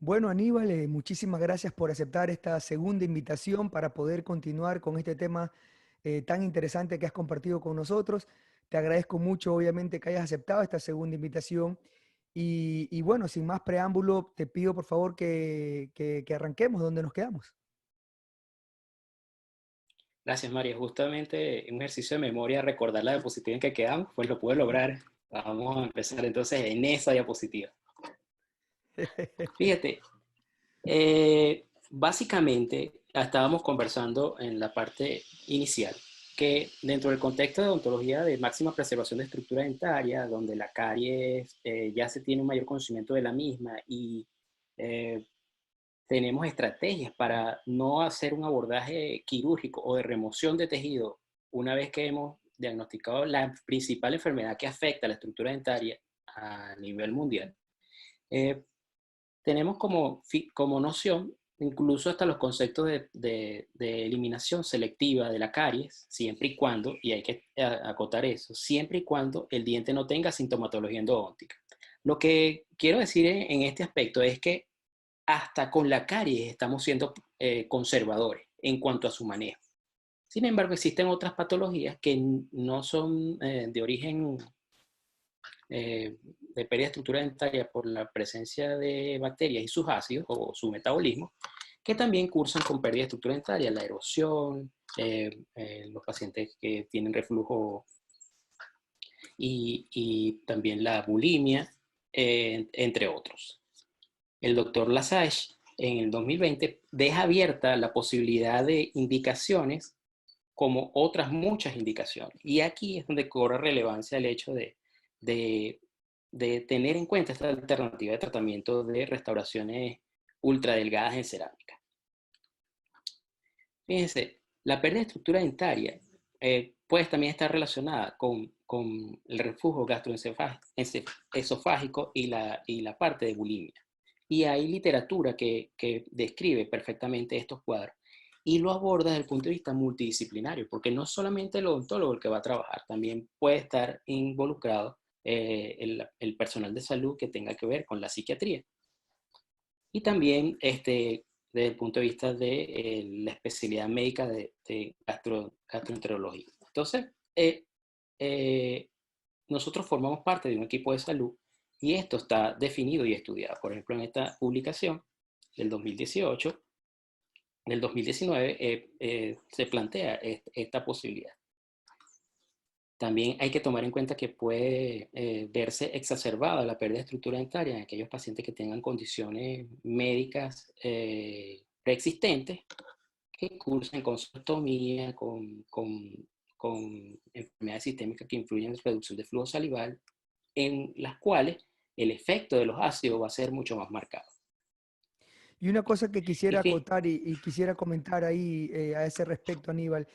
Bueno, Aníbal, muchísimas gracias por aceptar esta segunda invitación para poder continuar con este tema tan interesante que has compartido con nosotros. Te agradezco mucho, obviamente, que hayas aceptado esta segunda invitación. Y bueno, sin más preámbulo, te pido por favor que arranquemos donde nos quedamos. Gracias, María. Justamente un ejercicio de memoria, recordar la diapositiva en que quedamos, pues lo pude lograr. Vamos a empezar entonces en esa diapositiva. Fíjate, básicamente estábamos conversando en la parte inicial que dentro del contexto de odontología de máxima preservación de estructura dentaria, donde la caries ya se tiene un mayor conocimiento de la misma y eh, tenemos estrategias para no hacer un abordaje quirúrgico o de remoción de tejido una vez que hemos diagnosticado la principal enfermedad que afecta a la estructura dentaria a nivel mundial. Eh, Tenemos como noción incluso hasta los conceptos de eliminación selectiva de la caries, siempre y cuando, y hay que acotar eso, siempre y cuando el diente no tenga sintomatología endodóntica. Lo que quiero decir en este aspecto es que hasta con la caries estamos siendo conservadores en cuanto a su manejo. Sin embargo, existen otras patologías que no son de origen de pérdida de estructura dentaria por la presencia de bacterias y sus ácidos o su metabolismo, que también cursan con pérdida de estructura dentaria, la erosión, los pacientes que tienen reflujo y también la bulimia, entre otros. El doctor Lasage en el 2020 deja abierta la posibilidad de indicaciones como otras muchas indicaciones. Y aquí es donde cobra relevancia el hecho de, de tener en cuenta esta alternativa de tratamiento de restauraciones ultradelgadas en cerámica. Fíjense, la pérdida de estructura dentaria puede también estar relacionada con el reflujo gastroesofágico y la parte de bulimia. Y hay literatura que describe perfectamente estos cuadros y lo aborda desde el punto de vista multidisciplinario, porque no solamente el odontólogo el que va a trabajar, también puede estar involucrado el personal de salud que tenga que ver con la psiquiatría. Y también desde el punto de vista de la especialidad médica de gastroenterología. Entonces, eh, nosotros formamos parte de un equipo de salud y esto está definido y estudiado. Por ejemplo, en esta publicación del 2018, del 2019, se plantea esta posibilidad. También hay que tomar en cuenta que puede verse exacerbada la pérdida de estructura dentaria en aquellos pacientes que tengan condiciones médicas preexistentes que cursen con ostomía, con enfermedades sistémicas que influyen en la reducción de flujo salival, en las cuales el efecto de los ácidos va a ser mucho más marcado. Y una cosa que Y quisiera fin, acotar y quisiera comentar ahí a ese respecto, Aníbal.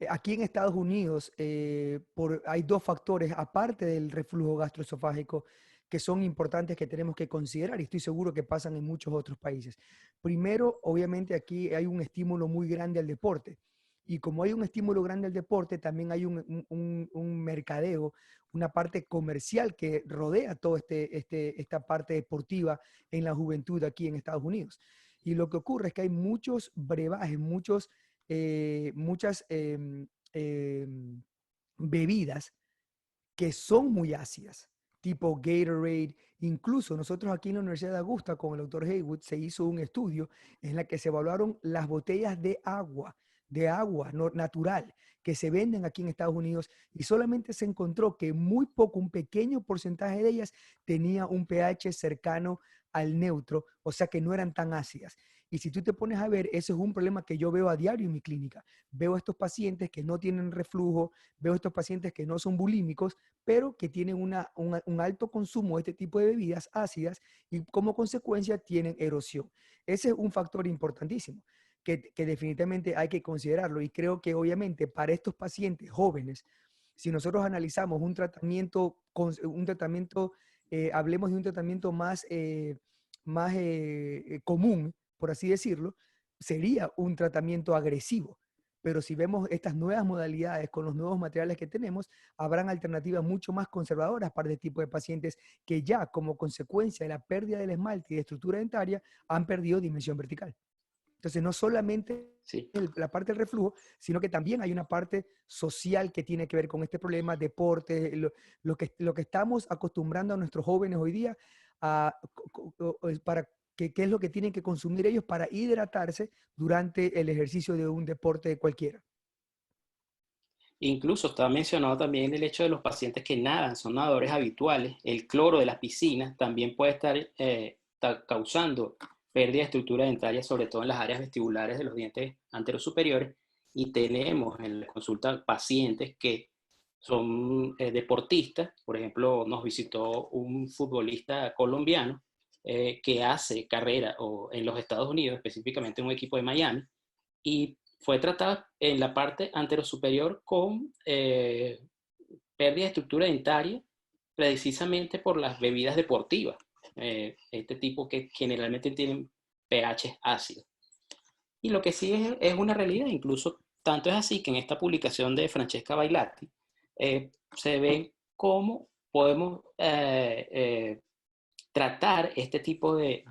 Aquí en Estados Unidos hay dos factores, aparte del reflujo gastroesofágico, que son importantes que tenemos que considerar y estoy seguro que pasan en muchos otros países. Primero, obviamente aquí hay un estímulo muy grande al deporte. Y como hay un estímulo grande al deporte, también hay un mercadeo, una parte comercial que rodea toda esta parte deportiva en la juventud aquí en Estados Unidos. Y lo que ocurre es que hay muchos brebajes, muchas bebidas que son muy ácidas, tipo Gatorade. Incluso nosotros aquí en la Universidad de Augusta con el doctor Haywood se hizo un estudio en la que se evaluaron las botellas de agua no, natural que se venden aquí en Estados Unidos y solamente se encontró que muy poco, un pequeño porcentaje de ellas tenía un pH cercano al neutro, o sea que no eran tan ácidas. Y si tú te pones a ver, eso es un problema que yo veo a diario en mi clínica. Veo a estos pacientes que no tienen reflujo, veo a estos pacientes que no son bulímicos, pero que tienen un alto consumo de este tipo de bebidas ácidas y como consecuencia tienen erosión. Ese es un factor importantísimo que definitivamente hay que considerarlo y creo que obviamente para estos pacientes jóvenes, si nosotros analizamos hablemos de un tratamiento más común, por así decirlo, sería un tratamiento agresivo pero si vemos estas nuevas modalidades con los nuevos materiales que tenemos, habrán alternativas mucho más conservadoras para este tipo de pacientes que ya como consecuencia de la pérdida del esmalte y de estructura dentaria han perdido dimensión vertical. Entonces, no solamente Sí. la parte del reflujo, sino que también hay una parte social que tiene que ver con este problema, deporte, lo que estamos acostumbrando a nuestros jóvenes hoy día a, para qué es lo que tienen que consumir ellos para hidratarse durante el ejercicio de un deporte cualquiera. Incluso está mencionado también el hecho de los pacientes que nadan, son nadadores habituales. El cloro de las piscinas también puede estar causando pérdida de estructura dentaria, sobre todo en las áreas vestibulares de los dientes anterosuperiores. Y tenemos en la consulta pacientes que son deportistas. Por ejemplo, nos visitó un futbolista colombiano que hace carrera en los Estados Unidos, específicamente en un equipo de Miami, y fue tratada en la parte anterosuperior con pérdida de estructura dentaria, precisamente por las bebidas deportivas, este tipo que generalmente tienen pH ácido. Y lo que sí es una realidad, incluso tanto es así que en esta publicación de Francesca Bailati se ve cómo podemos tratar este tipo de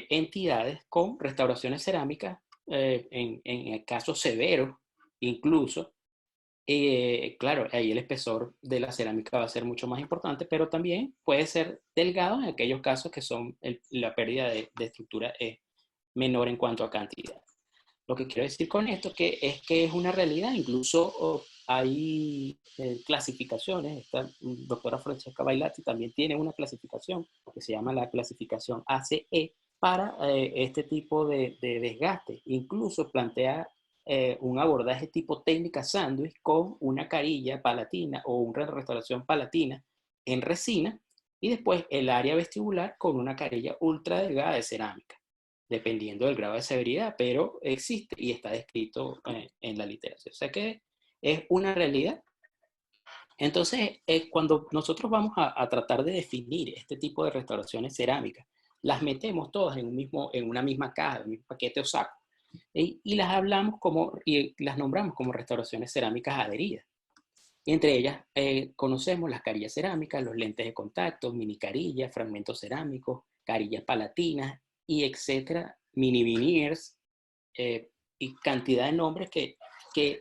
entidades con restauraciones cerámicas en casos severos, incluso. Claro, ahí el espesor de la cerámica va a ser mucho más importante, pero también puede ser delgado en aquellos casos que son la pérdida de estructura es menor en cuanto a cantidad. Lo que quiero decir con esto que es una realidad, incluso hay clasificaciones. Esta doctora Francesca Bailati también tiene una clasificación que se llama la clasificación ACE para este tipo de desgaste. Incluso plantea un abordaje tipo técnica sándwich con una carilla palatina o una restauración palatina en resina y después el área vestibular con una carilla ultra delgada de cerámica, dependiendo del grado de severidad, pero existe y está descrito en la literatura. O sea que es una realidad. Entonces, cuando nosotros vamos a tratar de definir este tipo de restauraciones cerámicas, las metemos todas en una misma caja, en un mismo paquete o saco, y las hablamos y las nombramos como restauraciones cerámicas adheridas. Y entre ellas conocemos las carillas cerámicas, los lentes de contacto, mini carillas, fragmentos cerámicos, carillas palatinas, y etcétera, mini veneers, y cantidad de nombres que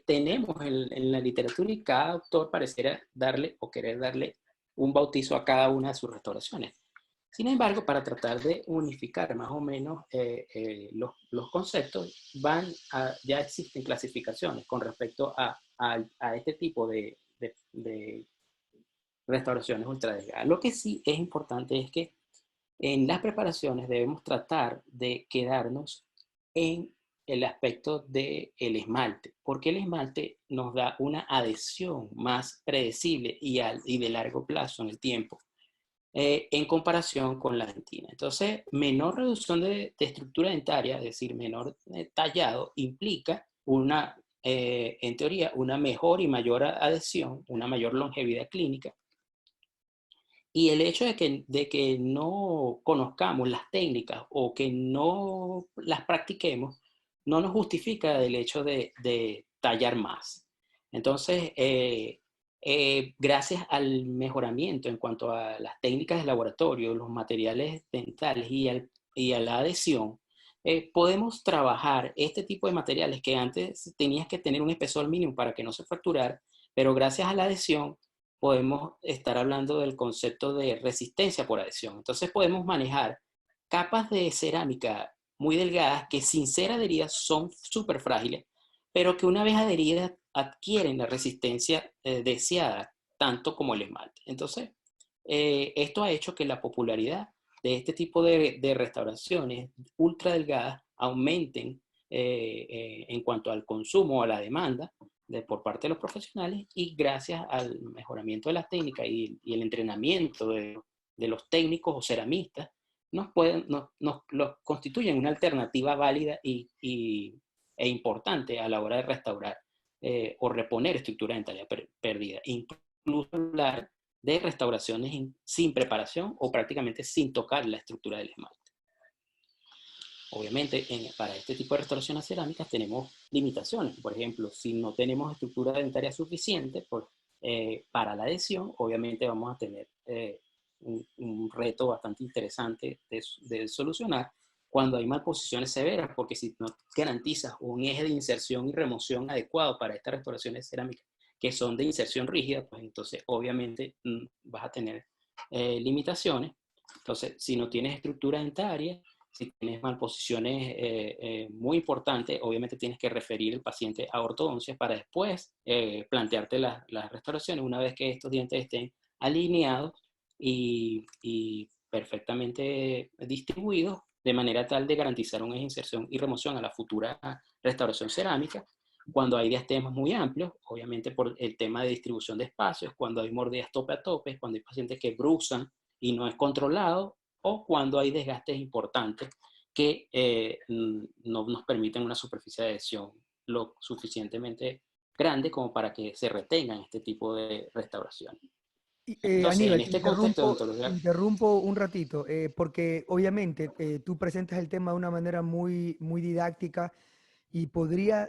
tenemos en la literatura, y cada autor pareciera darle o querer darle un bautizo a cada una de sus restauraciones. Sin embargo, para tratar de unificar más o menos los conceptos, ya existen clasificaciones con respecto a este tipo de restauraciones ultradelgadas. Lo que sí es importante es que en las preparaciones debemos tratar de quedarnos en el aspecto del esmalte, porque el esmalte nos da una adhesión más predecible y de largo plazo en el tiempo, en comparación con la dentina. Entonces, menor reducción de estructura dentaria, es decir, menor tallado, implica en teoría, una mejor y mayor adhesión, una mayor longevidad clínica. Y el hecho de que no conozcamos las técnicas o que no las practiquemos, no nos justifica el hecho de tallar más. Entonces, gracias al mejoramiento en cuanto a las técnicas de laboratorio, los materiales dentales y a la adhesión, podemos trabajar este tipo de materiales que antes tenías que tener un espesor mínimo para que no se fracturara, pero gracias a la adhesión podemos estar hablando del concepto de resistencia por adhesión. Entonces podemos manejar capas de cerámica muy delgadas que sin ser adheridas son súper frágiles, pero que una vez adheridas adquieren la resistencia deseada, tanto como el esmalte. Entonces, esto ha hecho que la popularidad de este tipo de restauraciones ultra delgadas aumenten en cuanto al consumo o a la demanda por parte de los profesionales, y gracias al mejoramiento de las técnicas y el entrenamiento de los técnicos o ceramistas, nos constituyen una alternativa válida e importante a la hora de restaurar o reponer estructura dentaria perdida. Incluso hablar de restauraciones sin preparación o prácticamente sin tocar la estructura del esmalte. Obviamente, para este tipo de restauraciones cerámicas tenemos limitaciones. Por ejemplo, si no tenemos estructura dentaria suficiente para la adhesión, obviamente vamos a tener un reto bastante interesante de solucionar cuando hay malposiciones severas, porque si no garantizas un eje de inserción y remoción adecuado para estas restauraciones cerámicas que son de inserción rígida, pues entonces obviamente vas a tener limitaciones. Entonces, si no tienes estructura dentaria, si tienes malposiciones muy importantes, obviamente tienes que referir el paciente a ortodoncia para después plantearte las restauraciones una vez que estos dientes estén alineados y perfectamente distribuidos de manera tal de garantizar una inserción y remoción a la futura restauración cerámica. Cuando hay diastemas muy amplios, obviamente por el tema de distribución de espacios, cuando hay mordidas tope a tope, cuando hay pacientes que bruxan y no es controlado, o cuando hay desgastes importantes que no nos permiten una superficie de adhesión lo suficientemente grande como para que se retengan este tipo de restauración. Entonces, en Aníbal, este contexto de te odontología, interrumpo un ratito, porque obviamente tú presentas el tema de una manera muy, muy didáctica y podría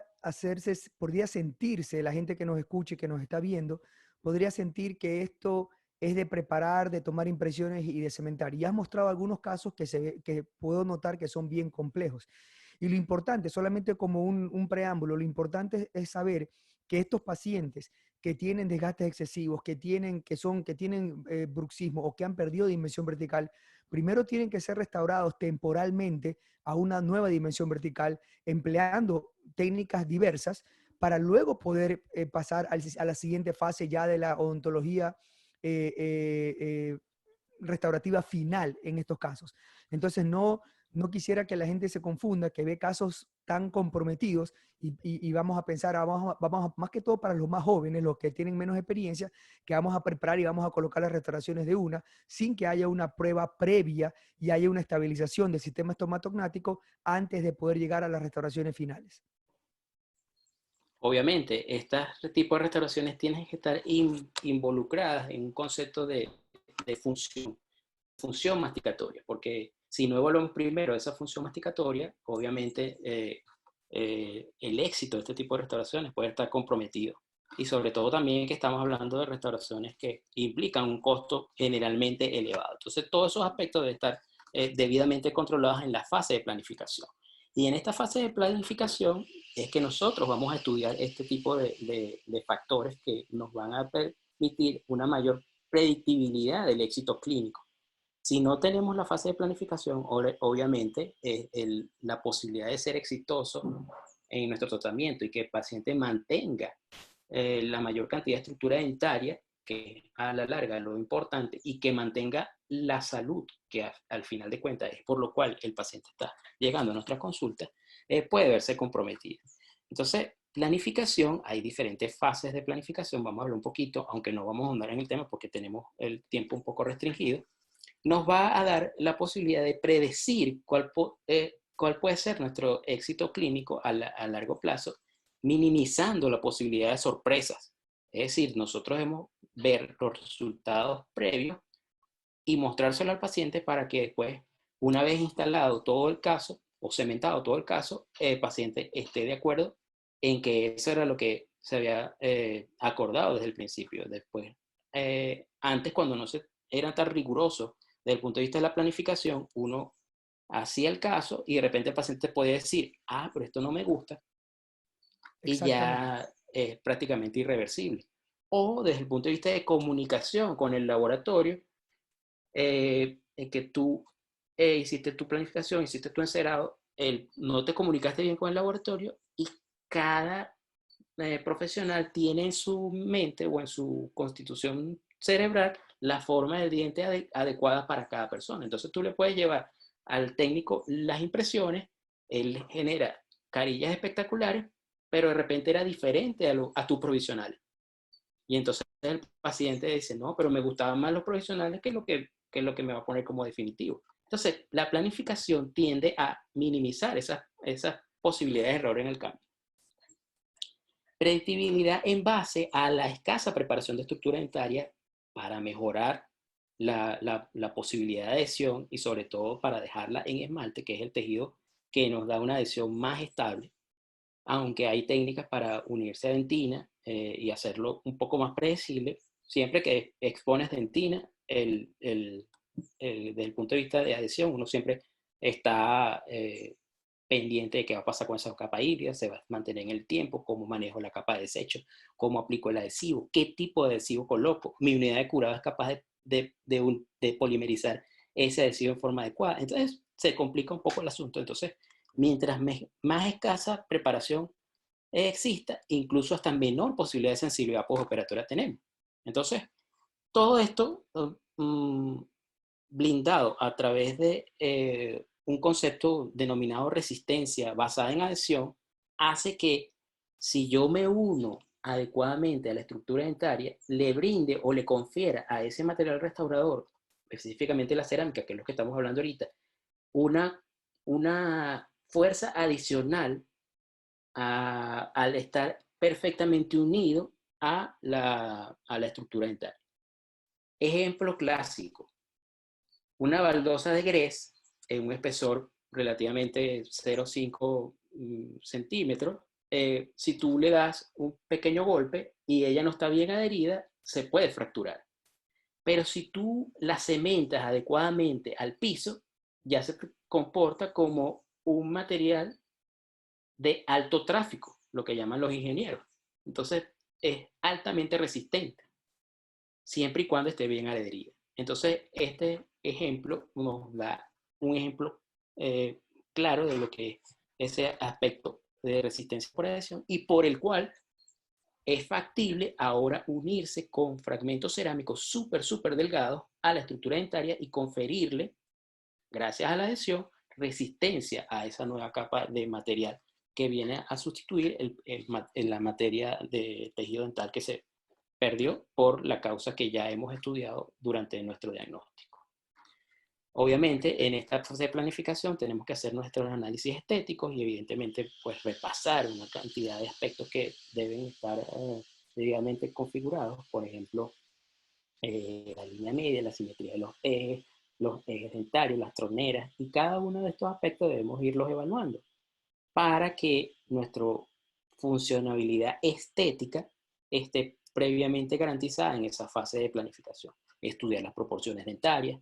sentirse, la gente que nos escuche, que nos está viendo, podría sentir que esto es de preparar, de tomar impresiones y de cementar. Y has mostrado algunos casos que puedo notar que son bien complejos. Y lo importante, solamente como un preámbulo, lo importante es saber que estos pacientes que tienen desgastes excesivos, que tienen bruxismo o que han perdido dimensión vertical, primero tienen que ser restaurados temporalmente a una nueva dimensión vertical, empleando técnicas diversas para luego poder pasar a la siguiente fase ya de la odontología eh, eh, eh, restaurativa final en estos casos. Entonces, no quisiera que la gente se confunda, que ve casos tan comprometidos y vamos a pensar, más que todo para los más jóvenes, los que tienen menos experiencia, que vamos a preparar y vamos a colocar las restauraciones de una, sin que haya una prueba previa y haya una estabilización del sistema estomatognático antes de poder llegar a las restauraciones finales. obviamente, este tipo de restauraciones tienen que estar involucradas en un concepto de función masticatoria, porque si no evaluamos primero esa función masticatoria, obviamente el éxito de este tipo de restauraciones puede estar comprometido. Y sobre todo también que estamos hablando de restauraciones que implican un costo generalmente elevado. Entonces, todos esos aspectos deben estar debidamente controlados en la fase de planificación. Y en esta fase de planificación es que nosotros vamos a estudiar este tipo de factores que nos van a permitir una mayor predictibilidad del éxito clínico. Si no tenemos la fase de planificación, obviamente la posibilidad de ser exitoso en nuestro tratamiento y que el paciente mantenga la mayor cantidad de estructura dentaria, que a la larga es lo importante, y que mantenga la salud, que al final de cuentas es por lo cual el paciente está llegando a nuestra consulta, puede verse comprometida. Entonces, planificación, hay diferentes fases de planificación, vamos a hablar un poquito, aunque no vamos a ahondar en el tema porque tenemos el tiempo un poco restringido, nos va a dar la posibilidad de predecir cuál puede ser nuestro éxito clínico a largo plazo, minimizando la posibilidad de sorpresas. Es decir, nosotros debemos ver los resultados previos y mostrárselo al paciente para que después, una vez instalado todo el caso o cementado todo el caso, el paciente esté de acuerdo en que eso era lo que se había acordado desde el principio. Después, antes cuando no se era tan riguroso desde el punto de vista de la planificación, uno hacía el caso y de repente el paciente podía decir, ah, pero esto no me gusta, y Exactamente. ya es prácticamente irreversible. O desde el punto de vista de comunicación con el laboratorio, en que tú hiciste tu planificación, hiciste tu encerado, no te comunicaste bien con el laboratorio y cada profesional tiene en su mente o en su constitución cerebral la forma del diente adecuada para cada persona. Entonces tú le puedes llevar al técnico las impresiones, él genera carillas espectaculares, pero de repente era diferente a tus provisionales. Y entonces el paciente dice, no, pero me gustaban más los provisionales que es lo que me va a poner como definitivo. Entonces, la planificación tiende a minimizar esas posibilidades de error en el cambio. Predictibilidad en base a la escasa preparación de estructura dentaria para mejorar la posibilidad de adhesión y sobre todo para dejarla en esmalte, que es el tejido que nos da una adhesión más estable, aunque hay técnicas para unirse a dentina y hacerlo un poco más predecible. Siempre que expones dentina, desde el punto de vista de adhesión, uno siempre está pendiente de qué va a pasar con esa capa híbrida, se va a mantener en el tiempo, cómo manejo la capa de desecho, cómo aplico el adhesivo, qué tipo de adhesivo coloco. Mi unidad de curado es capaz de polimerizar ese adhesivo en forma adecuada. Entonces, se complica un poco el asunto. Entonces, mientras más escasa preparación exista, incluso hasta menor posibilidad de sensibilidad postoperatoria tenemos. Entonces, todo esto blindado a través de un concepto denominado resistencia basada en adhesión, hace que si yo me uno adecuadamente a la estructura dentaria, le brinde o le confiera a ese material restaurador, específicamente la cerámica, que es lo que estamos hablando ahorita, una fuerza adicional al estar perfectamente unido a la estructura dentaria. Ejemplo clásico, una baldosa de grés en un espesor relativamente 0,5 centímetros, si tú le das un pequeño golpe y ella no está bien adherida, se puede fracturar. Pero si tú la cementas adecuadamente al piso, ya se comporta como un material de alto tráfico, lo que llaman los ingenieros. Entonces, es altamente resistente, siempre y cuando esté bien adherida. Entonces, este ejemplo nos da un ejemplo claro de lo que es ese aspecto de resistencia por adhesión y por el cual es factible ahora unirse con fragmentos cerámicos súper delgados a la estructura dentaria y conferirle, gracias a la adhesión, resistencia a esa nueva capa de material que viene a sustituir la materia de tejido dental que se perdió por la causa que ya hemos estudiado durante nuestro diagnóstico. Obviamente, en esta fase de planificación tenemos que hacer nuestros análisis estéticos y evidentemente pues repasar una cantidad de aspectos que deben estar debidamente configurados. Por ejemplo, la línea media, la simetría de los ejes dentarios, las troneras, y cada uno de estos aspectos debemos irlos evaluando para que nuestra funcionabilidad estética esté previamente garantizada en esa fase de planificación. Estudiar las proporciones dentarias,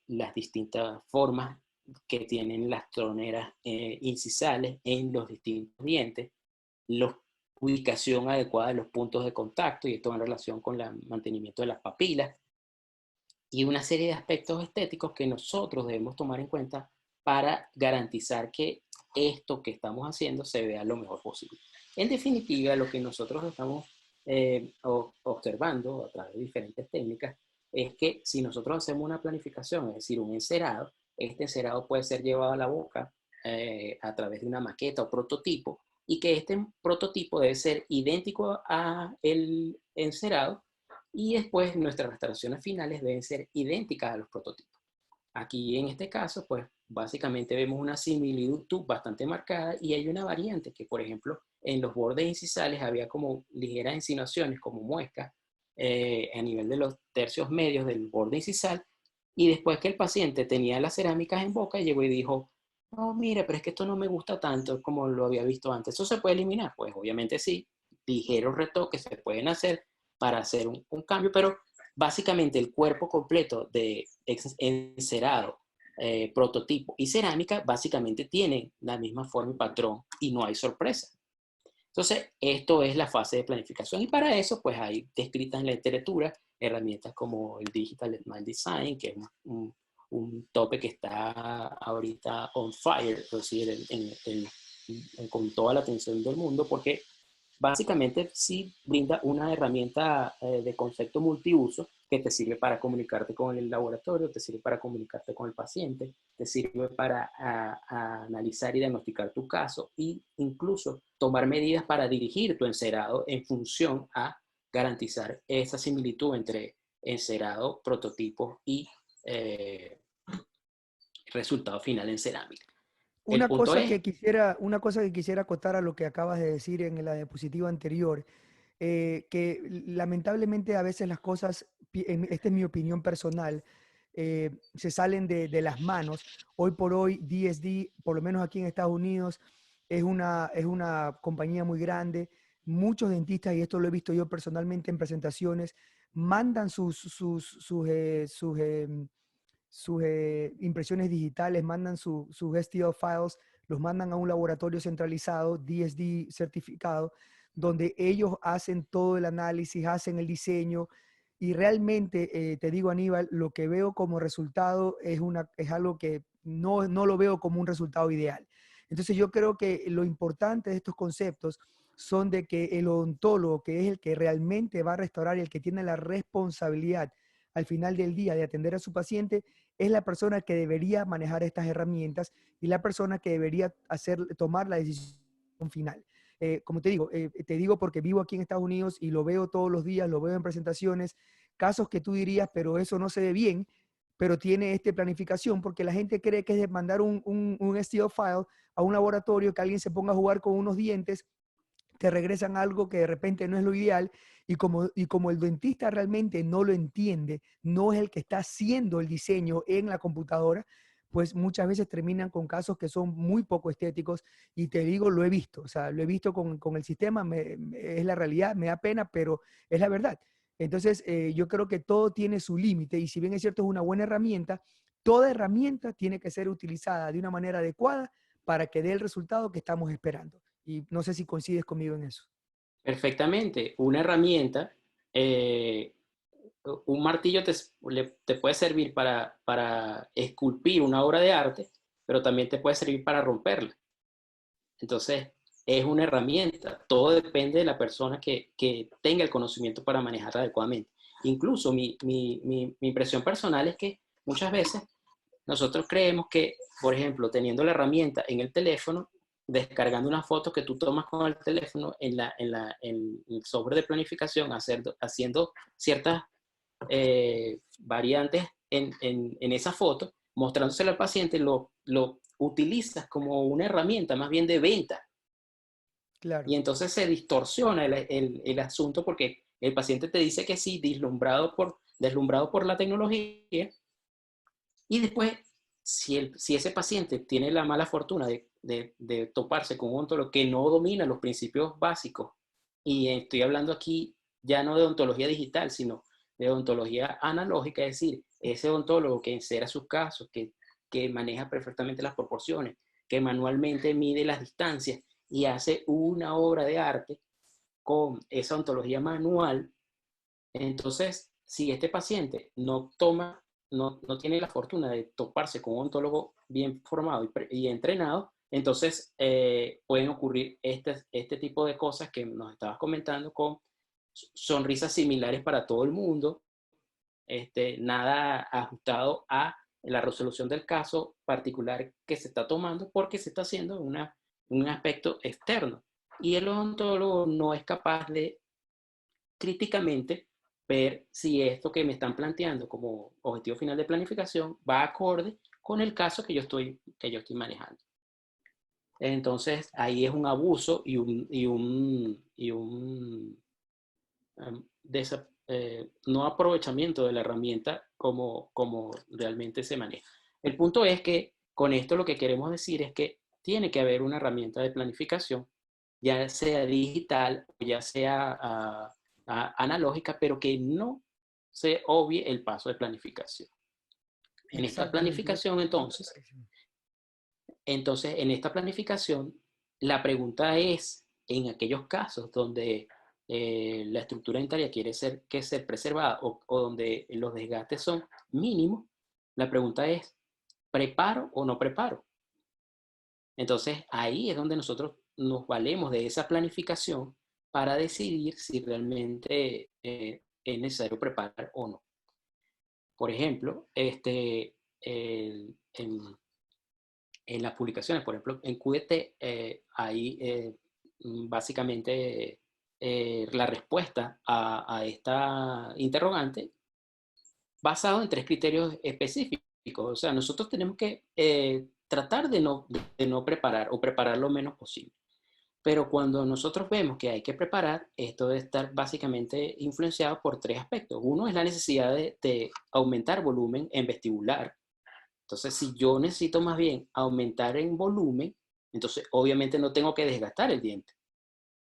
las distintas formas que tienen las troneras incisales en los distintos dientes, la ubicación adecuada de los puntos de contacto, y esto en relación con el mantenimiento de las papilas, y una serie de aspectos estéticos que nosotros debemos tomar en cuenta para garantizar que esto que estamos haciendo se vea lo mejor posible. En definitiva, lo que nosotros estamos observando a través de diferentes técnicas es que si nosotros hacemos una planificación, es decir, un encerado, este encerado puede ser llevado a la boca a través de una maqueta o prototipo, y que este prototipo debe ser idéntico a el encerado, y después nuestras restauraciones finales deben ser idénticas a los prototipos. Aquí en este caso, pues básicamente vemos una similitud bastante marcada, y hay una variante que, por ejemplo, en los bordes incisales había como ligeras insinuaciones, como muescas, a nivel de los tercios medios del borde incisal, y después que el paciente tenía las cerámicas en boca, llegó y dijo, no, mire, pero es que esto no me gusta tanto como lo había visto antes, ¿eso se puede eliminar? Pues obviamente sí, ligeros retoques se pueden hacer para hacer un cambio, pero básicamente el cuerpo completo de encerado, prototipo y cerámica básicamente tienen la misma forma y patrón, y no hay sorpresa. Entonces, esto es la fase de planificación, y para eso pues hay descritas en la literatura herramientas como el Digital Smile Design, que es un tope que está ahorita on fire, es decir, con toda la atención del mundo, porque básicamente sí brinda una herramienta de concepto multiuso que te sirve para comunicarte con el laboratorio, te sirve para comunicarte con el paciente, te sirve para analizar y diagnosticar tu caso, e incluso tomar medidas para dirigir tu encerado en función a garantizar esa similitud entre encerado, prototipo y resultado final en cerámica. El punto es, Una cosa que quisiera acotar a lo que acabas de decir en la diapositiva anterior, que lamentablemente a veces las cosas, esta es mi opinión personal, se salen de las manos. Hoy por hoy, DSD, por lo menos aquí en Estados Unidos, es una compañía muy grande. Muchos dentistas, y esto lo he visto yo personalmente en presentaciones, mandan sus impresiones digitales, mandan sus STL files, los mandan a un laboratorio centralizado, DSD certificado, donde ellos hacen todo el análisis, hacen el diseño y realmente, te digo Aníbal, lo que veo como resultado es algo que no lo veo como un resultado ideal. Entonces yo creo que lo importante de estos conceptos son de que el odontólogo, que es el que realmente va a restaurar y el que tiene la responsabilidad al final del día de atender a su paciente, es la persona que debería manejar estas herramientas y la persona que debería tomar la decisión final. Como te digo porque vivo aquí en Estados Unidos y lo veo todos los días, lo veo en presentaciones, casos que tú dirías, pero eso no se ve bien, pero tiene planificación porque la gente cree que es de mandar un STL file a un laboratorio, que alguien se ponga a jugar con unos dientes, te regresan algo que de repente no es lo ideal y como el dentista realmente no lo entiende, no es el que está haciendo el diseño en la computadora, pues muchas veces terminan con casos que son muy poco estéticos y te digo, lo he visto, o sea, lo he visto con el sistema, es la realidad, me da pena, pero es la verdad. Entonces, yo creo que todo tiene su límite y si bien es cierto es una buena herramienta, toda herramienta tiene que ser utilizada de una manera adecuada para que dé el resultado que estamos esperando. Y no sé si coincides conmigo en eso. Perfectamente. Una herramienta, eh, un martillo te puede servir para esculpir una obra de arte, pero también te puede servir para romperla. Entonces, es una herramienta. Todo depende de la persona que tenga el conocimiento para manejarla adecuadamente. Incluso mi impresión personal es que muchas veces nosotros creemos que, por ejemplo, teniendo la herramienta en el teléfono, descargando una foto que tú tomas con el teléfono en el software de planificación, haciendo ciertas variantes en esa foto, mostrándosela al paciente, lo utilizas como una herramienta más bien de venta. Claro, Y entonces se distorsiona el asunto porque el paciente te dice que sí, deslumbrado por la tecnología, y después, si ese paciente tiene la mala fortuna de toparse con un odontólogo que no domina los principios básicos, y estoy hablando aquí ya no de odontología digital, sino de odontología analógica, es decir, ese odontólogo que encera sus casos, que maneja perfectamente las proporciones, que manualmente mide las distancias y hace una obra de arte con esa ontología manual. Entonces, si este paciente no tiene la fortuna de toparse con un ontólogo bien formado y entrenado, entonces pueden ocurrir este tipo de cosas que nos estabas comentando, con sonrisas similares para todo el mundo, nada ajustado a la resolución del caso particular que se está tomando, porque se está haciendo un aspecto externo. Y el odontólogo no es capaz de críticamente ver si esto que me están planteando como objetivo final de planificación va acorde con el caso que yo estoy manejando. Entonces, ahí es un abuso y un no aprovechamiento de la herramienta como realmente se maneja. El punto es que con esto lo que queremos decir es que tiene que haber una herramienta de planificación, ya sea digital o ya sea analógica, pero que no se obvie el paso de planificación. En esta exactamente. planificación, en esta planificación, la pregunta es, en aquellos casos donde la estructura dentaria quiere ser preservada o donde los desgastes son mínimos, la pregunta es, ¿preparo o no preparo? Entonces, ahí es donde nosotros nos valemos de esa planificación para decidir si realmente es necesario preparar o no. Por ejemplo, en las publicaciones, por ejemplo, en QDT, hay básicamente la respuesta a esta interrogante basado en tres criterios específicos. O sea, nosotros tenemos que tratar de no preparar o preparar lo menos posible. Pero cuando nosotros vemos que hay que preparar, esto debe estar básicamente influenciado por tres aspectos. Uno es la necesidad de aumentar volumen en vestibular. Entonces, si yo necesito más bien aumentar en volumen, entonces obviamente no tengo que desgastar el diente.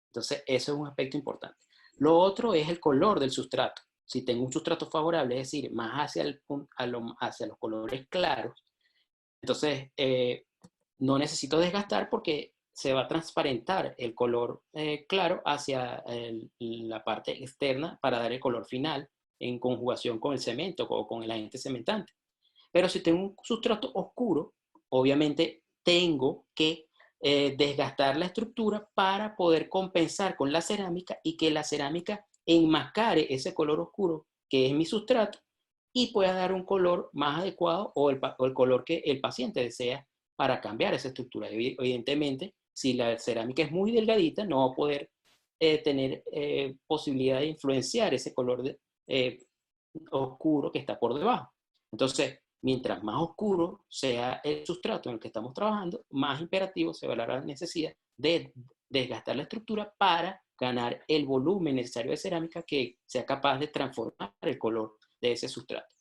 Entonces, eso es un aspecto importante. Lo otro es el color del sustrato. Si tengo un sustrato favorable, es decir, más hacia los colores claros, entonces no necesito desgastar porque se va a transparentar el color claro hacia la parte externa para dar el color final en conjugación con el cemento o con el agente cementante. Pero si tengo un sustrato oscuro, obviamente tengo que desgastar la estructura para poder compensar con la cerámica y que la cerámica enmascare ese color oscuro que es mi sustrato y pueda dar un color más adecuado o el color que el paciente desea para cambiar esa estructura. Evidentemente, si la cerámica es muy delgadita, no va a poder tener posibilidad de influenciar ese color oscuro que está por debajo. Entonces, mientras más oscuro sea el sustrato en el que estamos trabajando, más imperativo se va a la necesidad de desgastar la estructura para ganar el volumen necesario de cerámica que sea capaz de transformar el color de ese sustrato.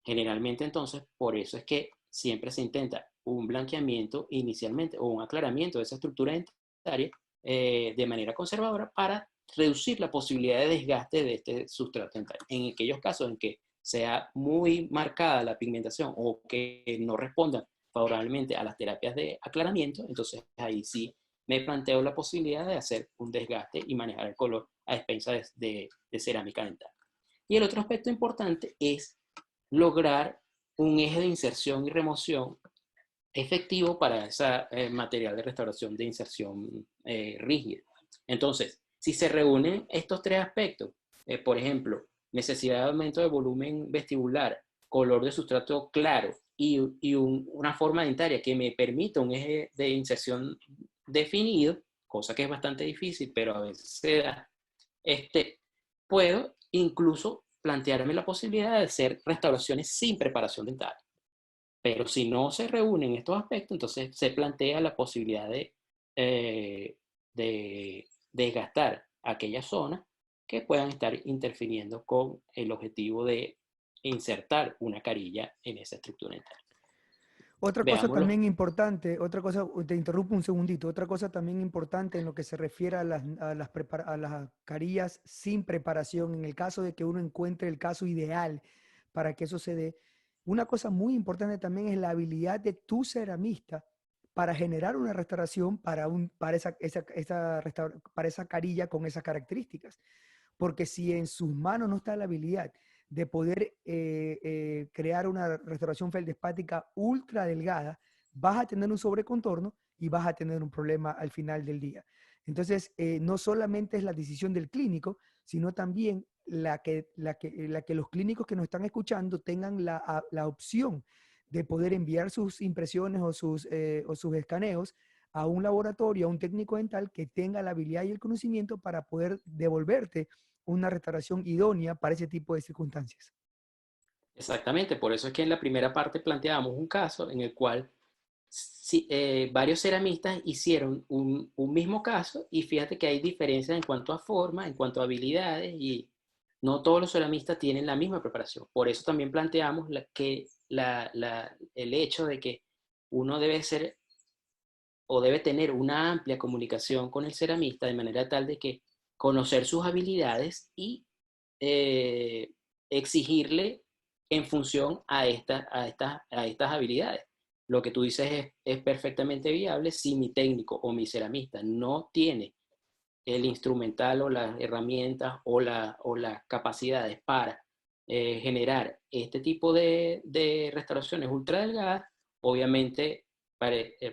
Generalmente, entonces, por eso es que siempre se intenta un blanqueamiento inicialmente o un aclaramiento de esa estructura dentaria de manera conservadora para reducir la posibilidad de desgaste de este sustrato dentario. En aquellos casos en que sea muy marcada la pigmentación o que no respondan favorablemente a las terapias de aclaramiento, entonces ahí sí me planteo la posibilidad de hacer un desgaste y manejar el color a expensas de cerámica dental. Y el otro aspecto importante es lograr un eje de inserción y remoción efectivo para ese material de restauración de inserción rígida. Entonces, si se reúnen estos tres aspectos, por ejemplo, necesidad de aumento de volumen vestibular, color de sustrato claro y una forma dentaria que me permita un eje de inserción definido, cosa que es bastante difícil, pero a veces se da, puedo incluso plantearme la posibilidad de hacer restauraciones sin preparación dental. Pero si no se reúnen estos aspectos, entonces se plantea la posibilidad de desgastar aquellas zonas que puedan estar interfiriendo con el objetivo de insertar una carilla en esa estructura dental. Otra cosa Veámoslo. también importante, otra cosa, te interrumpo un segundito, otra cosa también importante en lo que se refiere a las carillas sin preparación, en el caso de que uno encuentre el caso ideal para que eso se dé, una cosa muy importante también es la habilidad de tu ceramista para generar una restauración para esa carilla con esas características. Porque si en sus manos no está la habilidad de poder crear una restauración feldespática ultra delgada, vas a tener un sobrecontorno y vas a tener un problema al final del día. Entonces, no solamente es la decisión del clínico, sino también la que los clínicos que nos están escuchando tengan la opción de poder enviar sus impresiones o sus escaneos a un laboratorio, a un técnico dental que tenga la habilidad y el conocimiento para poder devolverte una restauración idónea para ese tipo de circunstancias. Exactamente, por eso es que en la primera parte planteábamos un caso en el cual varios ceramistas hicieron un mismo caso y fíjate que hay diferencias en cuanto a forma, en cuanto a habilidades y no todos los ceramistas tienen la misma preparación. Por eso también planteamos el hecho de que uno debe ser o debe tener una amplia comunicación con el ceramista de manera tal de que conocer sus habilidades y eh, exigirle en función a estas habilidades. Lo que tú dices es perfectamente viable si mi técnico o mi ceramista no tiene el instrumental o las herramientas o las capacidades para generar este tipo de restauraciones ultra delgadas, obviamente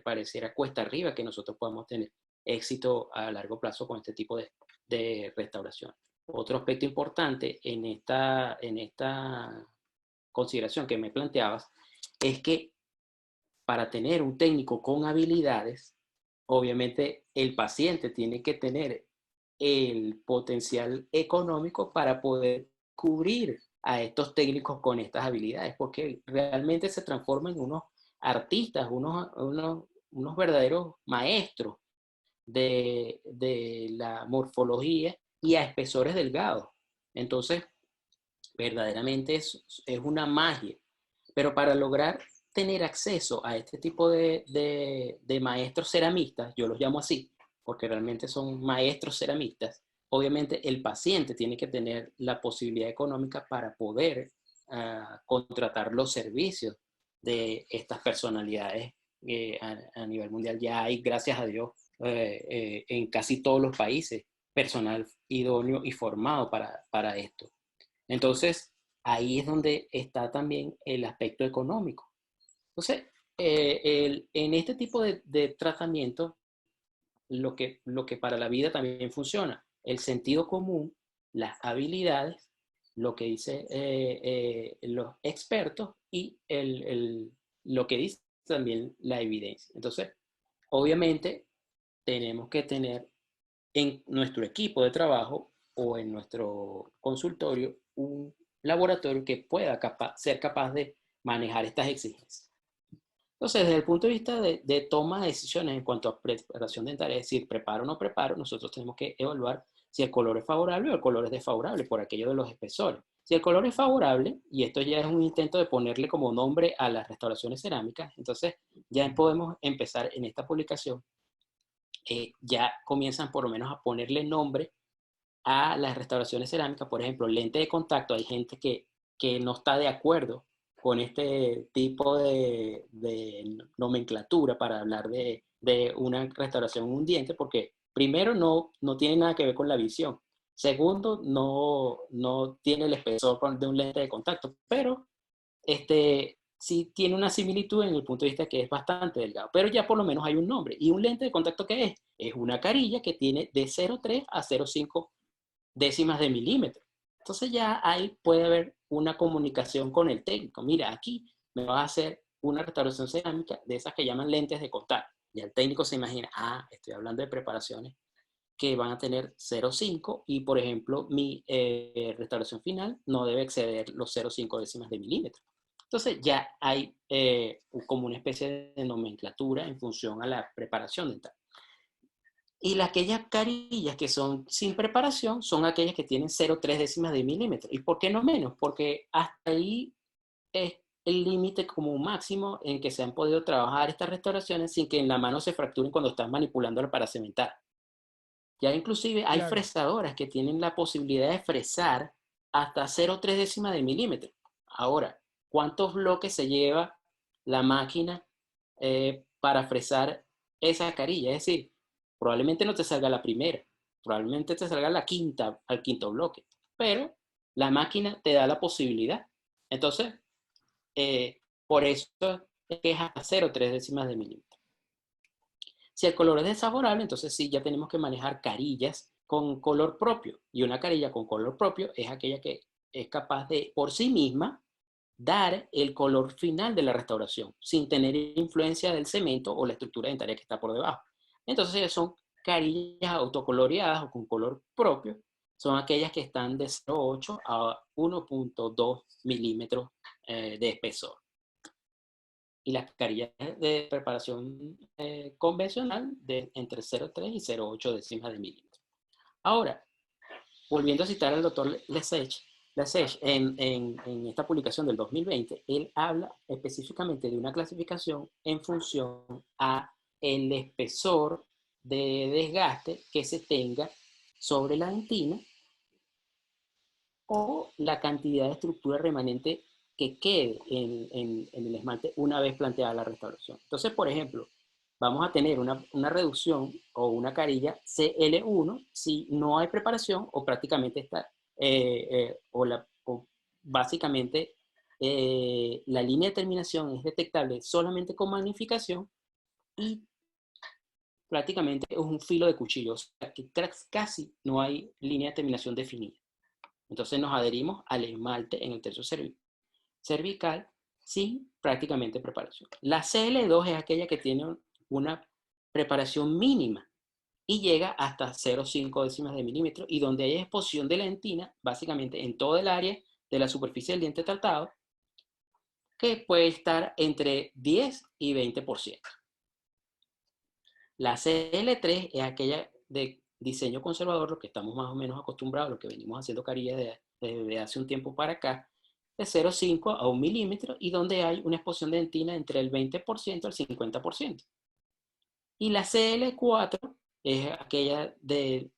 pareciera cuesta arriba que nosotros podamos tener éxito a largo plazo con este tipo de restauración. Otro aspecto importante en esta consideración que me planteabas es que para tener un técnico con habilidades, obviamente el paciente tiene que tener el potencial económico para poder cubrir a estos técnicos con estas habilidades, porque realmente se transforman en unos artistas, unos verdaderos maestros de la morfología y a espesores delgados. Entonces, verdaderamente es una magia. Pero para lograr tener acceso a este tipo de maestros ceramistas, yo los llamo así, porque realmente son maestros ceramistas, obviamente el paciente tiene que tener la posibilidad económica para poder contratar los servicios de estas personalidades a nivel mundial. Ya hay, gracias a Dios, en casi todos los países, personal idóneo y formado para esto. Entonces, ahí es donde está también el aspecto económico. Entonces, en este tipo de tratamiento, lo que para la vida también funciona, el sentido común, las habilidades, lo que dicen los expertos y lo que dice también la evidencia. Entonces, obviamente, tenemos que tener en nuestro equipo de trabajo o en nuestro consultorio un laboratorio que pueda ser capaz de manejar estas exigencias. Entonces, desde el punto de vista de toma de decisiones en cuanto a preparación dental, es decir, preparo o no preparo, nosotros tenemos que evaluar si el color es favorable o el color es desfavorable por aquello de los espesores. Si el color es favorable, y esto ya es un intento de ponerle como nombre a las restauraciones cerámicas, entonces ya podemos empezar en esta publicación, ya comienzan por lo menos a ponerle nombre a las restauraciones cerámicas. Por ejemplo, lente de contacto, hay gente que no está de acuerdo con este tipo de nomenclatura para hablar de una restauración en un diente, porque primero no tiene nada que ver con la visión. Segundo, no tiene el espesor de un lente de contacto, pero sí tiene una similitud en el punto de vista que es bastante delgado, pero ya por lo menos hay un nombre. ¿Y un lente de contacto qué es? Es una carilla que tiene de 0,3 a 0,5 décimas de milímetro. Entonces ya ahí puede haber una comunicación con el técnico. Mira, aquí me va a hacer una restauración cerámica de esas que llaman lentes de contacto. Y el técnico se imagina, estoy hablando de preparaciones que van a tener 0,5 y, por ejemplo, mi restauración final no debe exceder los 0,5 décimas de milímetro. Entonces ya hay como una especie de nomenclatura en función a la preparación dental. Y aquellas carillas que son sin preparación son aquellas que tienen 0,3 décimas de milímetro. ¿Y por qué no menos? Porque hasta ahí es el límite como máximo en que se han podido trabajar estas restauraciones sin que en la mano se fracturen cuando estás manipulándola para cementar. Ya inclusive hay Claro. fresadoras que tienen la posibilidad de fresar hasta 0,3 décimas de milímetro. Ahora, ¿cuántos bloques se lleva la máquina para fresar esa carilla? Es decir, probablemente no te salga la primera, probablemente te salga al quinto bloque, pero la máquina te da la posibilidad. Entonces, por eso es que es hasta 0,3 décimas de milímetro. Si el color es desfavorable, entonces sí, ya tenemos que manejar carillas con color propio. Y una carilla con color propio es aquella que es capaz de, por sí misma, dar el color final de la restauración, sin tener influencia del cemento o la estructura dentaria que está por debajo. Entonces son carillas autocoloreadas o con color propio, son aquellas que están de 0,8 a 1,2 milímetros de espesor. Y las carillas de preparación convencional de entre 0,3 y 0,8 décimas de milímetro. Ahora, volviendo a citar al doctor Lesage en esta publicación del 2020, él habla específicamente de una clasificación en función a el espesor de desgaste que se tenga sobre la dentina o la cantidad de estructura remanente que quede en el esmalte una vez planteada la restauración. Entonces, por ejemplo, vamos a tener una reducción o una carilla CL1 si no hay preparación o prácticamente está, o básicamente la línea de terminación es detectable solamente con magnificación y prácticamente es un filo de cuchillo, o sea que casi no hay línea de terminación definida. Entonces nos adherimos al esmalte en el tercio cervical sin prácticamente preparación. La CL2 es aquella que tiene una preparación mínima y llega hasta 0,5 décimas de milímetro y donde hay exposición de la dentina, básicamente en todo el área de la superficie del diente tratado, que puede estar entre 10 y 20%. La CL3 es aquella de diseño conservador, lo que estamos más o menos acostumbrados, lo que venimos haciendo carillas desde hace un tiempo para acá, de 0,5 a 1 milímetro, y donde hay una exposición de dentina entre el 20% al 50%. Y la CL4 es aquella de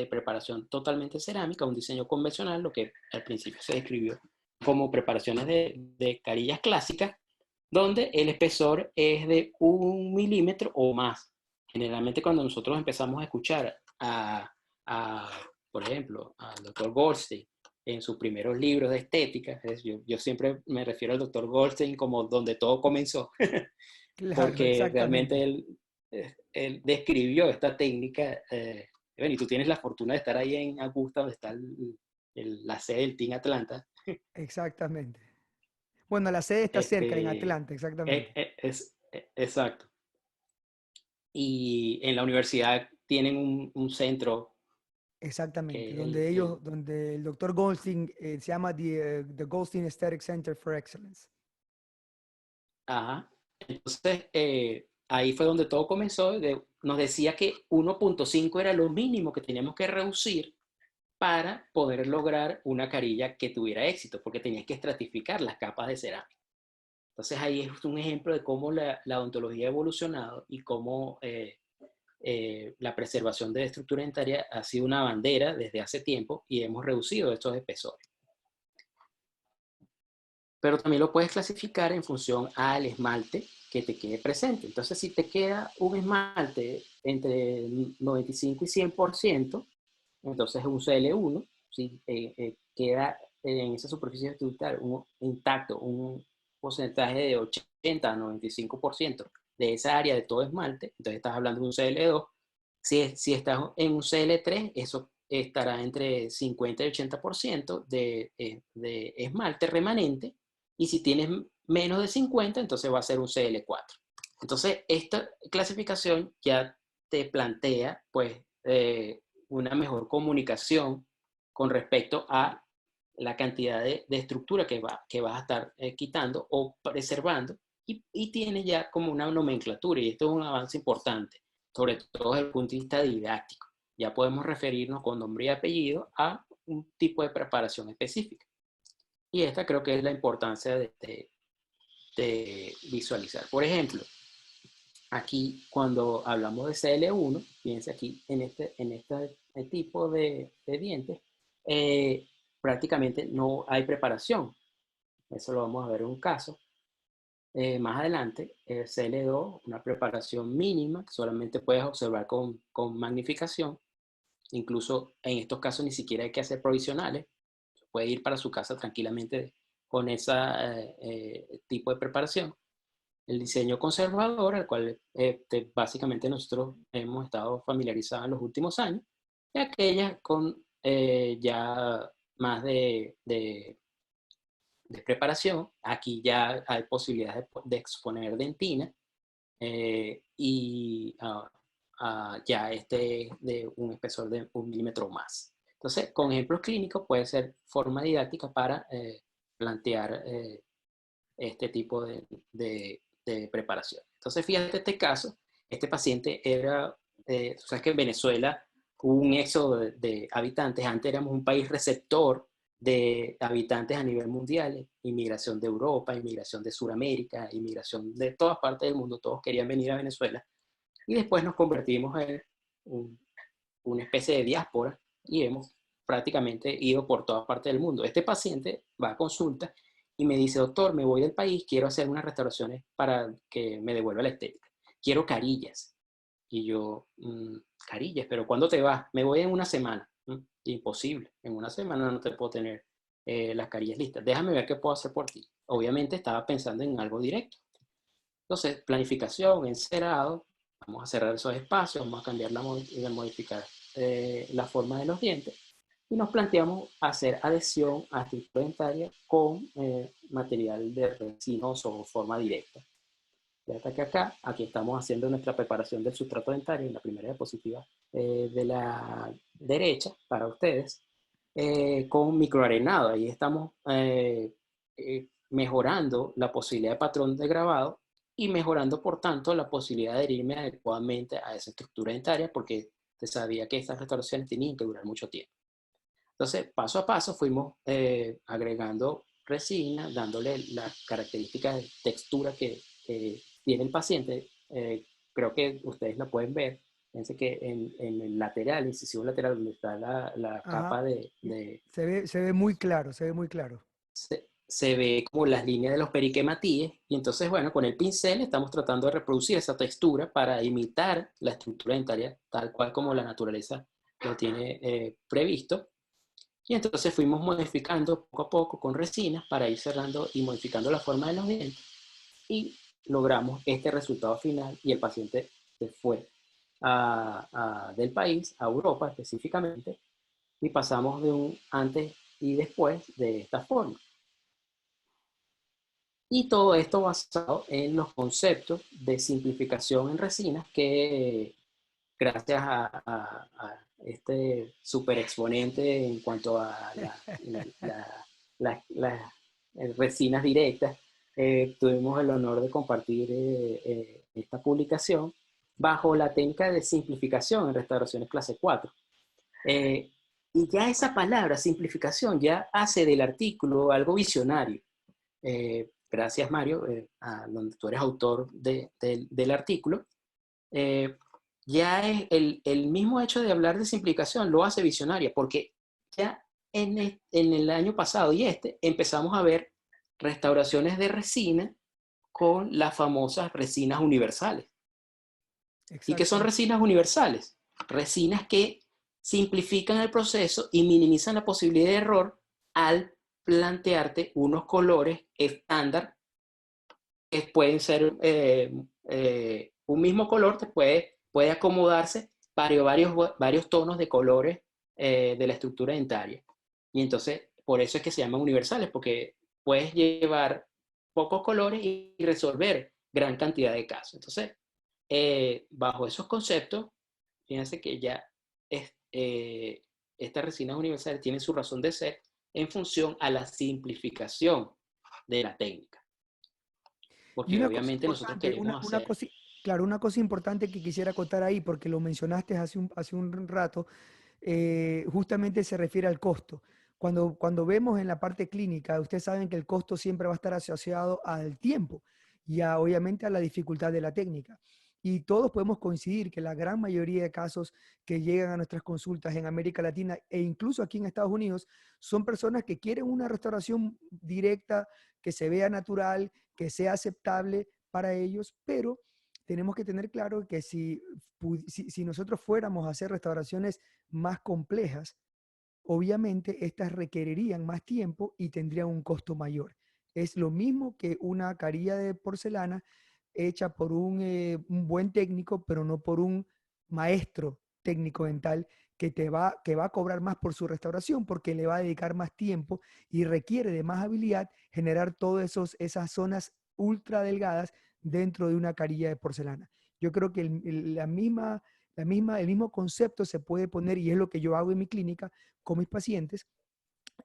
preparación totalmente cerámica, un diseño convencional, lo que al principio se describió como preparaciones de carillas clásicas, donde el espesor es de 1 milímetro o más. Generalmente cuando nosotros empezamos a escuchar a por ejemplo, al doctor Goldstein en sus primeros libros de estética, yo siempre me refiero al doctor Goldstein como donde todo comenzó, Claro, porque realmente exactamente. él describió esta técnica. Bueno, y tú tienes la fortuna de estar ahí en Augusta, donde está la sede del Team Atlanta. Exactamente. Bueno, la sede está cerca, en Este, Atlanta, exactamente. exacto. Y en la universidad tienen un centro Exactamente. que Donde ellos, donde el doctor Goldstein se llama the Goldstein Aesthetic Center for Excellence. ajá. Entonces, ahí fue donde todo comenzó. Nos decía que 1,5 era lo mínimo que teníamos que reducir para poder lograr una carilla que tuviera éxito, porque tenías que estratificar las capas de cerámica. Entonces ahí es un ejemplo de cómo la odontología ha evolucionado y cómo la preservación de la estructura dentaria ha sido una bandera desde hace tiempo y hemos reducido estos espesores. Pero también lo puedes clasificar en función al esmalte que te quede presente. Entonces, si te queda un esmalte entre 95 y 100%, entonces es un CL1. Si queda en esa superficie estructural intacto un porcentaje de 80 a 95% de esa área de todo esmalte, entonces estás hablando de un CL2. Si estás en un CL3, eso estará entre 50 y 80% de esmalte remanente, y si tienes menos de 50, entonces va a ser un CL4. Entonces, esta clasificación ya te plantea, pues, una mejor comunicación con respecto a la cantidad de estructura que vas a estar quitando o preservando, y tiene ya como una nomenclatura, y esto es un avance importante, sobre todo desde el punto de vista didáctico. Ya podemos referirnos con nombre y apellido a un tipo de preparación específica. Y esta creo que es la importancia de visualizar. Por ejemplo, aquí cuando hablamos de CL1, fíjense aquí en este tipo de dientes, prácticamente no hay preparación. Eso lo vamos a ver en un caso. Más adelante, el CL2, una preparación mínima, que solamente puedes observar con magnificación. Incluso en estos casos ni siquiera hay que hacer provisionales. Puede ir para su casa tranquilamente con ese tipo de preparación. El diseño conservador, al cual básicamente nosotros hemos estado familiarizados en los últimos años, y aquellas con ya más de preparación. Aquí ya hay posibilidades de exponer dentina, y ya de un espesor de 1 milímetro más. Entonces, con ejemplos clínicos puede ser forma didáctica para plantear este tipo de preparación. Entonces, fíjate este caso. Este paciente era, tú sabes que en Venezuela hubo un éxodo de habitantes. Antes éramos un país receptor de habitantes a nivel mundial, inmigración de Europa, inmigración de Sudamérica, inmigración de todas partes del mundo, todos querían venir a Venezuela, y después nos convertimos en un, una especie de diáspora y hemos prácticamente ido por todas partes del mundo. Este paciente va a consulta y me dice: doctor, me voy del país, quiero hacer unas restauraciones para que me devuelva la estética. Quiero carillas. Y yo, carillas, pero ¿cuándo te vas? Me voy en una semana. Imposible, en una semana no te puedo tener las carillas listas. Déjame ver qué puedo hacer por ti. Obviamente estaba pensando en algo directo. Entonces, planificación, encerado, vamos a cerrar esos espacios, vamos a cambiar modificar la forma de los dientes, y nos planteamos hacer adhesión a estructura dentaria con material de resinos o forma directa. Hasta que aquí estamos haciendo nuestra preparación del sustrato dentario en la primera diapositiva de la derecha para ustedes, con microarenado. Ahí estamos mejorando la posibilidad de patrón de grabado y mejorando, por tanto, la posibilidad de adherirme adecuadamente a esa estructura dentaria, porque se sabía que estas restauraciones tenían que durar mucho tiempo. Entonces, paso a paso fuimos agregando resina, dándole las características de textura que tiene el paciente. Creo que ustedes la pueden ver. Fíjense que en el lateral, incisivo lateral, donde está la Ajá. capa Y se ve muy claro, se ve muy claro. se ve como las líneas de los periquematíes, y entonces, bueno, con el pincel estamos tratando de reproducir esa textura para imitar la estructura dentaria tal cual como la naturaleza lo tiene previsto. Y entonces fuimos modificando poco a poco con resinas para ir cerrando y modificando la forma de los dientes, y logramos este resultado final, y el paciente se fue del país a Europa específicamente, y pasamos de un antes y después de esta forma. Y todo esto basado en los conceptos de simplificación en resinas que, gracias a este super exponente en cuanto a las resinas directas, tuvimos el honor de compartir esta publicación bajo la técnica de simplificación en restauraciones clase 4. Eh, y ya esa palabra, simplificación, ya hace del artículo algo visionario. Gracias, Mario, a donde tú eres autor del artículo. eh, ya es el mismo hecho de hablar de simplificación lo hace visionaria, porque ya en el año pasado y empezamos a ver restauraciones de resina con las famosas resinas universales. ¿Y qué son Exactamente. resinas universales? Resinas que simplifican el proceso y minimizan la posibilidad de error al plantearte unos colores estándar que pueden ser un mismo color, puede acomodarse varios tonos de colores de la estructura dentaria. Y entonces, por eso es que se llaman universales, porque puedes llevar pocos colores y resolver gran cantidad de casos. Entonces, bajo esos conceptos, fíjense que ya es, estas resinas universales tienen su razón de ser en función a la simplificación de la técnica, Y porque una cosa obviamente nosotros importante, queremos una hacer. cosa, claro, una cosa importante que quisiera acotar ahí, porque lo mencionaste hace un rato, justamente se refiere al costo. Cuando vemos en la parte clínica, ustedes saben que el costo siempre va a estar asociado al tiempo y obviamente a la dificultad de la técnica. Y todos podemos coincidir que la gran mayoría de casos que llegan a nuestras consultas en América Latina e incluso aquí en Estados Unidos son personas que quieren una restauración directa, que se vea natural, que sea aceptable para ellos, pero tenemos que tener claro que si nosotros fuéramos a hacer restauraciones más complejas, obviamente estas requerirían más tiempo y tendrían un costo mayor. Es lo mismo que una carilla de porcelana hecha por un buen técnico, pero no por un maestro técnico dental que va a cobrar más por su restauración porque le va a dedicar más tiempo y requiere de más habilidad generar todas esas zonas ultra delgadas dentro de una carilla de porcelana. Yo creo que el mismo concepto se puede poner, y es lo que yo hago en mi clínica con mis pacientes.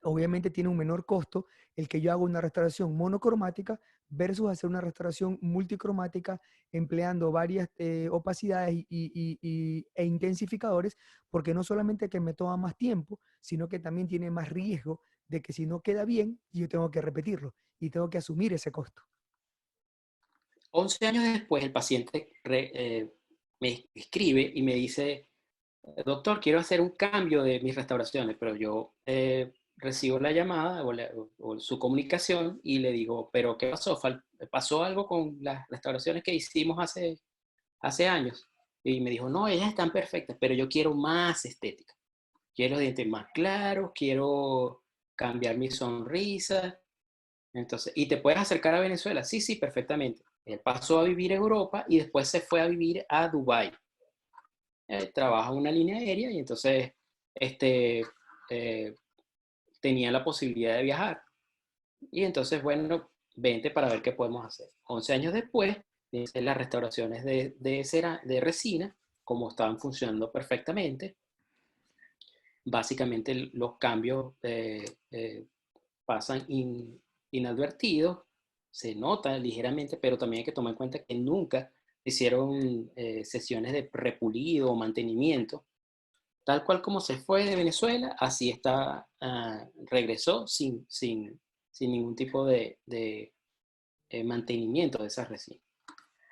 Obviamente tiene un menor costo el que yo hago una restauración monocromática versus hacer una restauración multicromática empleando varias opacidades e intensificadores, porque no solamente que me toma más tiempo, sino que también tiene más riesgo de que si no queda bien, yo tengo que repetirlo y tengo que asumir ese costo. 11 años después, el paciente me escribe y me dice, doctor, quiero hacer un cambio de mis restauraciones, pero yo recibo la llamada o su comunicación y le digo, pero ¿qué pasó? ¿Pasó algo con las restauraciones que hicimos hace años? Y me dijo, no, ellas están perfectas, pero yo quiero más estética. Quiero los dientes más claros, quiero cambiar mi sonrisa. Entonces, ¿y te puedes acercar a Venezuela? Sí, sí, perfectamente. Él pasó a vivir en Europa y después se fue a vivir a Dubái. Trabaja en una línea aérea y entonces este, eh, tenía la posibilidad de viajar. Y entonces, bueno, vente para ver qué podemos hacer. 11 años después, las restauraciones de resina, como estaban funcionando perfectamente, básicamente los cambios pasan inadvertidos. se nota ligeramente, pero también hay que tomar en cuenta que nunca hicieron sesiones de repulido o mantenimiento. Tal cual como se fue de Venezuela, así está, regresó sin ningún tipo de mantenimiento de esa resina.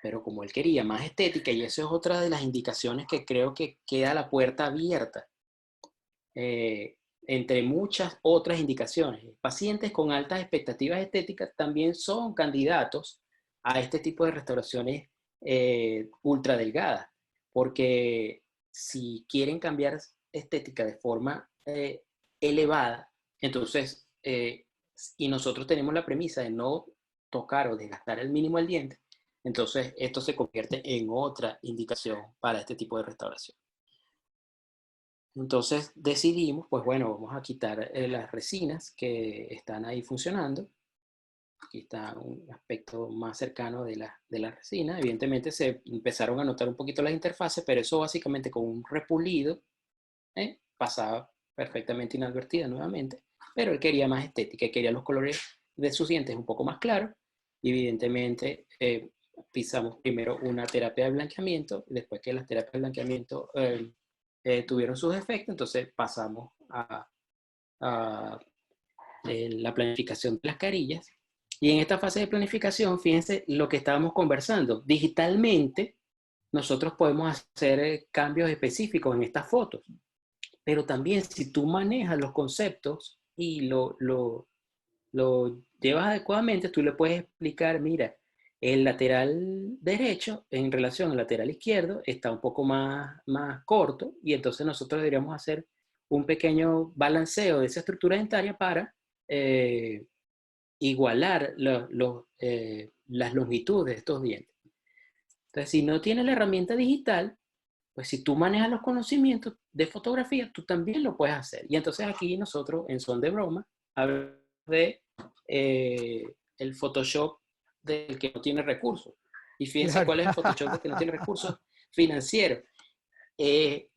Pero como él quería más estética, y eso es otra de las indicaciones que creo que queda la puerta abierta, entre muchas otras indicaciones. Pacientes con altas expectativas estéticas también son candidatos a este tipo de restauraciones ultra delgadas, porque si quieren cambiar estética de forma elevada, entonces, y nosotros tenemos la premisa de no tocar o desgastar el mínimo el diente, entonces esto se convierte en otra indicación para este tipo de restauración. Entonces decidimos, pues bueno, vamos a quitar las resinas que están ahí funcionando. Aquí está un aspecto más cercano de la resina. Evidentemente se empezaron a notar un poquito las interfaces, pero eso básicamente con un repulido pasaba perfectamente inadvertida nuevamente. Pero él quería más estética, quería los colores de sus dientes un poco más claros. Y evidentemente pisamos primero una terapia de blanqueamiento, después que las terapias de blanqueamiento tuvieron sus efectos, entonces pasamos a la planificación de las carillas. Y en esta fase de planificación, fíjense lo que estábamos conversando. Digitalmente, nosotros podemos hacer cambios específicos en estas fotos, pero también si tú manejas los conceptos y lo llevas adecuadamente, tú le puedes explicar, mira, el lateral derecho en relación al lateral izquierdo está un poco más corto y entonces nosotros deberíamos hacer un pequeño balanceo de esa estructura dentaria para eh, igualar las longitudes de estos dientes. Entonces, si no tienes la herramienta digital, pues si tú manejas los conocimientos de fotografía, tú también lo puedes hacer. Y entonces aquí nosotros, en son de broma, hablamos de el Photoshop del que no tiene recursos. Y fíjense Claro. cuál es el Photoshop del que no tiene recursos financieros. Es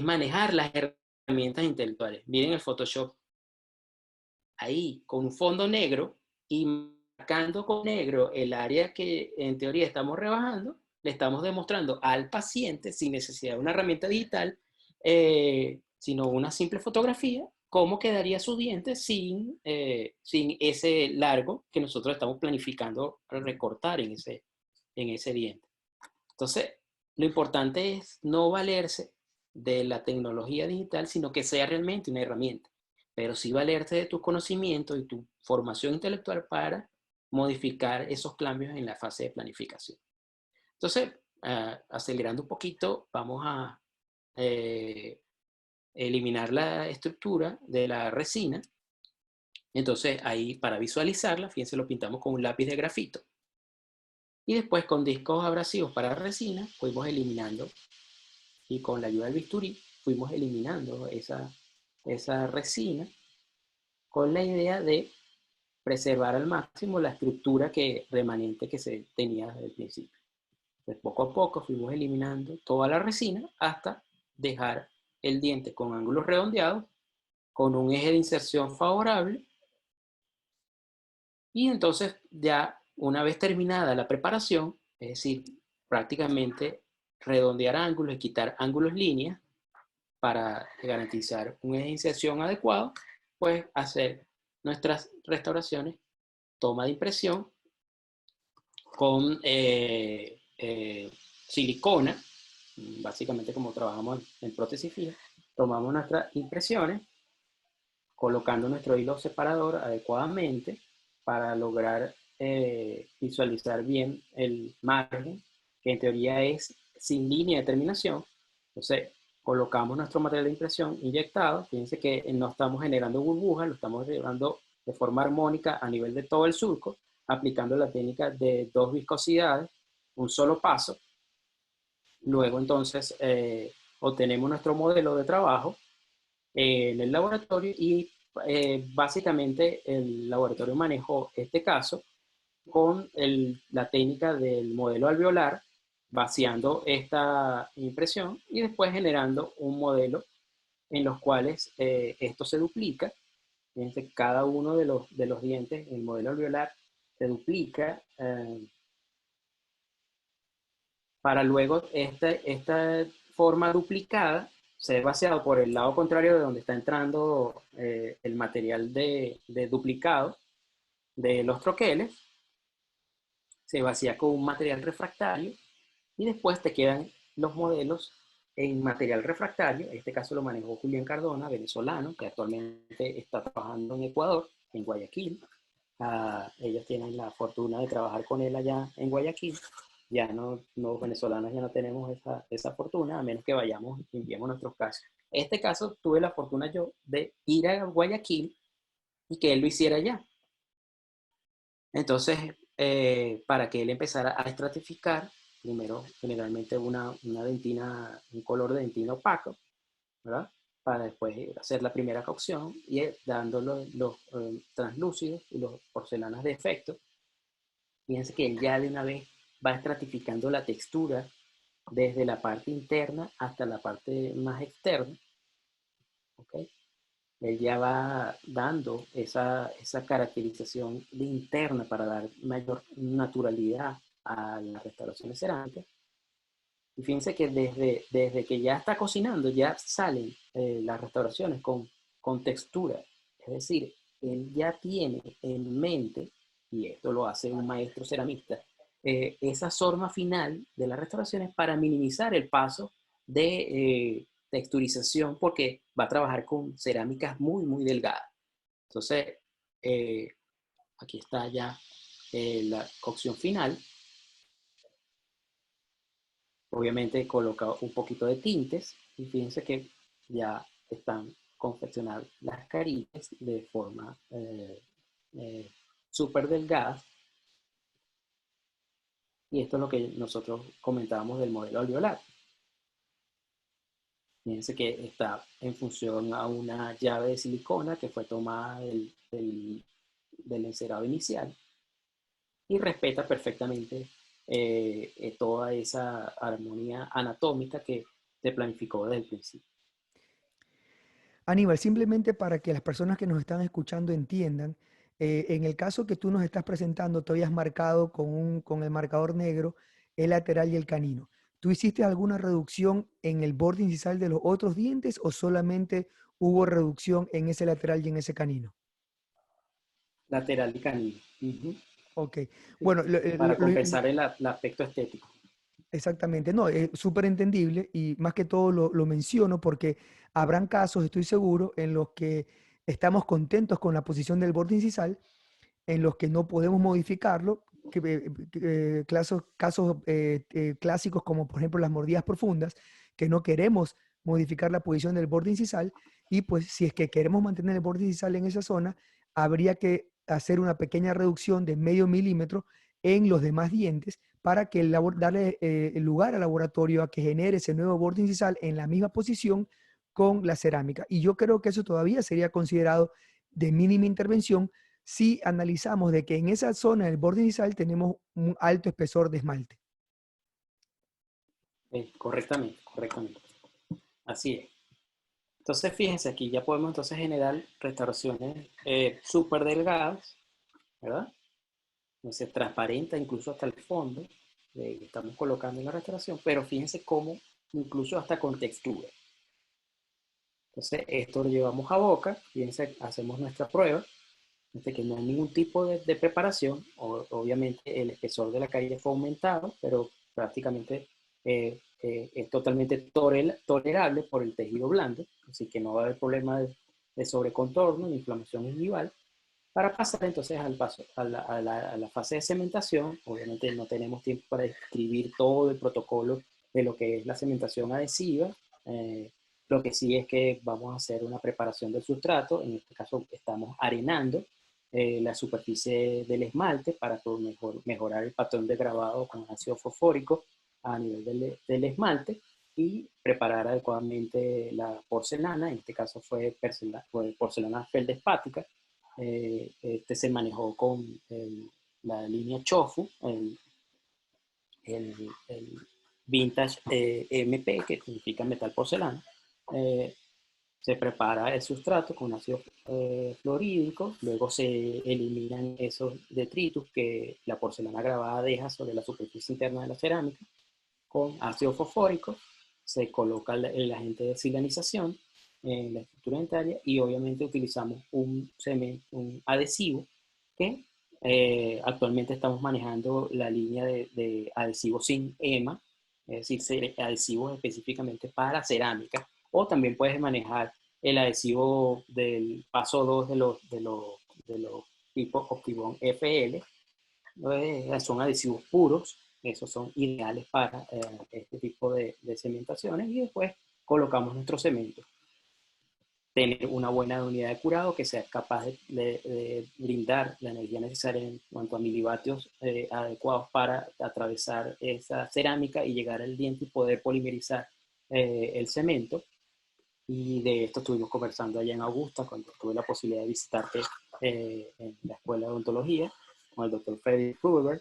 manejar las herramientas intelectuales. Miren el Photoshop ahí, con un fondo negro y marcando con negro el área que en teoría estamos rebajando, le estamos demostrando al paciente, sin necesidad de una herramienta digital, sino una simple fotografía, cómo quedaría su diente sin ese largo que nosotros estamos planificando recortar en ese diente. Entonces, lo importante es no valerse de la tecnología digital, sino que sea realmente una herramienta, pero sí valerse de tus conocimientos y tu formación intelectual para modificar esos cambios en la fase de planificación. Entonces, acelerando un poquito, vamos a eliminar la estructura de la resina. Entonces, ahí para visualizarla, fíjense, lo pintamos con un lápiz de grafito. Y después con discos abrasivos para resina, fuimos eliminando, y con la ayuda del bisturí, fuimos eliminando esa resina con la idea de preservar al máximo la estructura remanente que se tenía desde el principio. Entonces, poco a poco fuimos eliminando toda la resina hasta dejar el diente con ángulos redondeados, con un eje de inserción favorable, y entonces ya una vez terminada la preparación, es decir, prácticamente redondear ángulos y quitar ángulos líneas para garantizar un eje de inserción adecuado, pues hacer nuestras restauraciones, toma de impresión con silicona, básicamente como trabajamos en prótesis fija, tomamos nuestras impresiones, colocando nuestro hilo separador adecuadamente para lograr visualizar bien el margen, que en teoría es sin línea de terminación. Entonces, colocamos nuestro material de impresión inyectado. Fíjense que no estamos generando burbujas, lo estamos llevando de forma armónica a nivel de todo el surco, aplicando la técnica de dos viscosidades, un solo paso. Luego, entonces, obtenemos nuestro modelo de trabajo en el laboratorio y básicamente el laboratorio manejó este caso con la técnica del modelo alveolar, vaciando esta impresión y después generando un modelo en los cuales esto se duplica. Fíjense, cada uno de los dientes, el modelo alveolar se duplica, para luego esta forma duplicada ser vaciado por el lado contrario de donde está entrando el material de duplicado de los troqueles, se vacía con un material refractario y después te quedan los modelos en material refractario. En este caso lo manejó Julián Cardona, venezolano, que actualmente está trabajando en Ecuador, en Guayaquil. Ellos tienen la fortuna de trabajar con él allá en Guayaquil. Ya no, los venezolanos ya no tenemos esa fortuna, a menos que vayamos y enviemos nuestros casos. En este caso tuve la fortuna yo de ir a Guayaquil y que él lo hiciera allá. Entonces, para que él empezara a estratificar, primero generalmente una dentina, un color de dentina opaco, ¿verdad? Para después hacer la primera cocción y dando los translúcidos y los porcelanas de efecto. Fíjense que él ya de una vez va estratificando la textura desde la parte interna hasta la parte más externa. ¿Okay? Él ya va dando esa caracterización de interna para dar mayor naturalidad a las restauraciones cerámicas. Y fíjense que desde que ya está cocinando, ya salen las restauraciones con textura. Es decir, él ya tiene en mente, y esto lo hace un maestro ceramista, esa forma final de las restauraciones para minimizar el paso de texturización, porque va a trabajar con cerámicas muy, muy delgadas. Entonces, eh, aquí está ya la cocción final. Obviamente coloca un poquito de tintes y fíjense que ya están confeccionadas las carillas de forma súper delgada. Y esto es lo que nosotros comentábamos del modelo alveolar. Fíjense que está en función a una llave de silicona que fue tomada del encerado inicial y respeta perfectamente toda esa armonía anatómica que se planificó desde el principio. Aníbal, simplemente para que las personas que nos están escuchando entiendan, en el caso que tú nos estás presentando, tú habías marcado con el marcador negro el lateral y el canino. ¿Tú hiciste alguna reducción en el borde incisal de los otros dientes o solamente hubo reducción en ese lateral y en ese canino? Lateral y canino. Uh-huh. Ok, Sí. bueno, Para compensar el aspecto estético. exactamente, no, es súper entendible y más que todo lo menciono porque habrán casos, estoy seguro, en los que estamos contentos con la posición del borde incisal, en los que no podemos modificarlo, casos clásicos como por ejemplo las mordidas profundas, que no queremos modificar la posición del borde incisal y pues si es que queremos mantener el borde incisal en esa zona, habría que hacer una pequeña reducción de medio milímetro en los demás dientes para que darle el lugar al laboratorio a que genere ese nuevo borde incisal en la misma posición con la cerámica. Y yo creo que eso todavía sería considerado de mínima intervención si analizamos de que en esa zona del borde inicial tenemos un alto espesor de esmalte. Correctamente, correctamente. Así es. Entonces, fíjense, aquí ya podemos entonces generar restauraciones súper delgadas, ¿verdad? Se transparenta incluso hasta el fondo que estamos colocando en la restauración, pero fíjense cómo incluso hasta con textura. Entonces, esto lo llevamos a boca, fíjense, hacemos nuestra prueba, desde que no hay ningún tipo de preparación, obviamente el espesor de la calle fue aumentado, pero prácticamente es totalmente tolerable por el tejido blando, así que no va a haber problema de sobrecontorno ni inflamación gingival. Para pasar entonces al paso, a la fase de cementación, obviamente no tenemos tiempo para escribir todo el protocolo de lo que es la cementación adhesiva. Lo que sí es que vamos a hacer una preparación del sustrato, en este caso estamos arenando la superficie del esmalte para mejorar el patrón de grabado con ácido fosfórico a nivel del esmalte y preparar adecuadamente la porcelana, en este caso fue porcelana feldespática. Este se manejó con la línea Chofu, el Vintage MP, que significa metal porcelana. Se prepara el sustrato con ácido fluorídrico, luego se eliminan esos detritus que la porcelana grabada deja sobre la superficie interna de la cerámica. Con ácido fosfórico se coloca el agente de silanización en la estructura dentaria y obviamente utilizamos un cemento, un adhesivo que actualmente estamos manejando la línea de adhesivos sin EMA, es decir, adhesivos específicamente para cerámica, o también puedes manejar el adhesivo del paso 2 de los tipos Optibond FL, son adhesivos puros, esos son ideales para este tipo de cementaciones, y después colocamos nuestro cemento. Tener una buena unidad de curado que sea capaz de brindar la energía necesaria en cuanto a milivatios adecuados para atravesar esa cerámica y llegar al diente y poder polimerizar el cemento. Y de esto estuvimos conversando allá en Augusta cuando tuve la posibilidad de visitarte en la escuela de odontología con el doctor Freddy Krueger,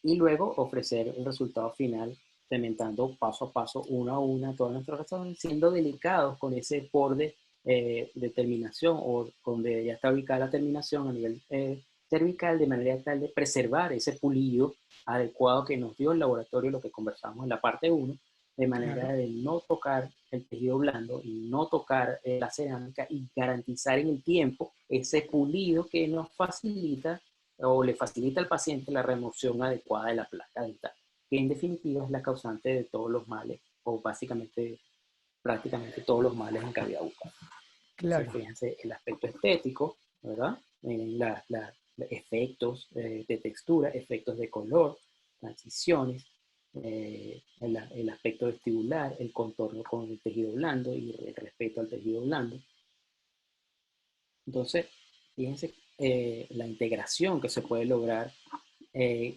y luego ofrecer el resultado final cementando paso a paso, una a una, todas nuestras restaurantes, siendo delicados con ese borde de terminación o donde ya está ubicada la terminación a nivel cervical, de manera tal de preservar ese pulido adecuado que nos dio el laboratorio, lo que conversamos en la parte 1, de manera Claro. de no tocar el tejido blando y no tocar la cerámica y garantizar en el tiempo ese pulido que nos facilita o le facilita al paciente la remoción adecuada de la placa dental, que en definitiva es la causante de todos los males, o básicamente prácticamente todos los males en cavidad bucal. Entonces, Claro. fíjense el aspecto estético, ¿verdad? Efectos de textura, efectos de color, transiciones, el aspecto vestibular, el contorno con el tejido blando y el respeto al tejido blando. Entonces, fíjense la integración que se puede lograr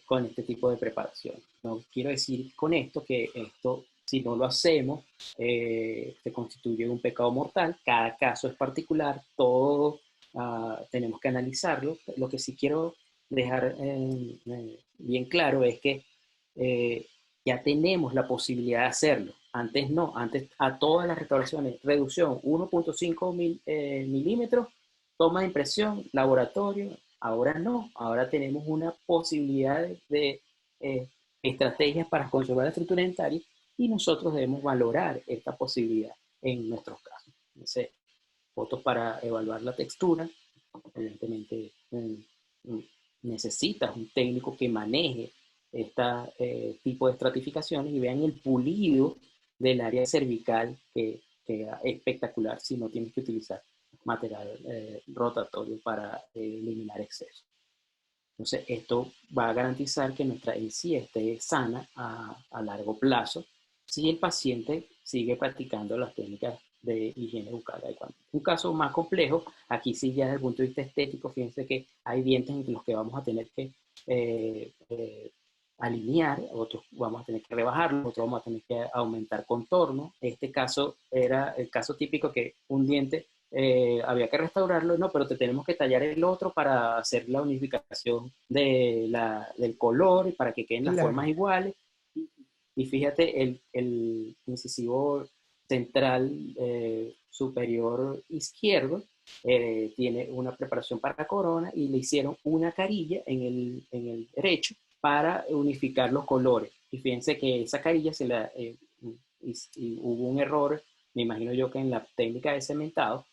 con este tipo de preparación. No quiero decir con esto que esto, si no lo hacemos, se constituye un pecado mortal. Cada caso es particular, todo tenemos que analizarlo. Lo que sí quiero dejar bien claro es que eh, ya tenemos la posibilidad de hacerlo. Antes no, antes a todas las restauraciones, reducción 1.5 milímetros, toma de impresión, laboratorio. Ahora no, ahora tenemos una posibilidad de estrategias para conservar la estructura dentaria y nosotros debemos valorar esta posibilidad en nuestros casos. Entonces, fotos para evaluar la textura, evidentemente necesitas un técnico que maneje este tipo de estratificaciones y vean el pulido del área cervical que es espectacular si no tienes que utilizar material rotatorio para eliminar exceso. Entonces, esto va a garantizar que nuestra encía esté sana a largo plazo si el paciente sigue practicando las técnicas de higiene bucal adecuada. Un caso más complejo, aquí sí ya desde el punto de vista estético, fíjense que hay dientes en los que vamos a tener que alinear, otros vamos a tener que rebajarlos, otros vamos a tener que aumentar contorno. Este caso era el caso típico que un diente había que restaurarlo, no, pero te tenemos que tallar el otro para hacer la unificación del color y para que queden las formas Claro. iguales. Y fíjate, el incisivo central superior izquierdo tiene una preparación para corona y le hicieron una carilla en el derecho para unificar los colores. Y fíjense que esa carilla y hubo un error, me imagino yo que en la técnica de cementado,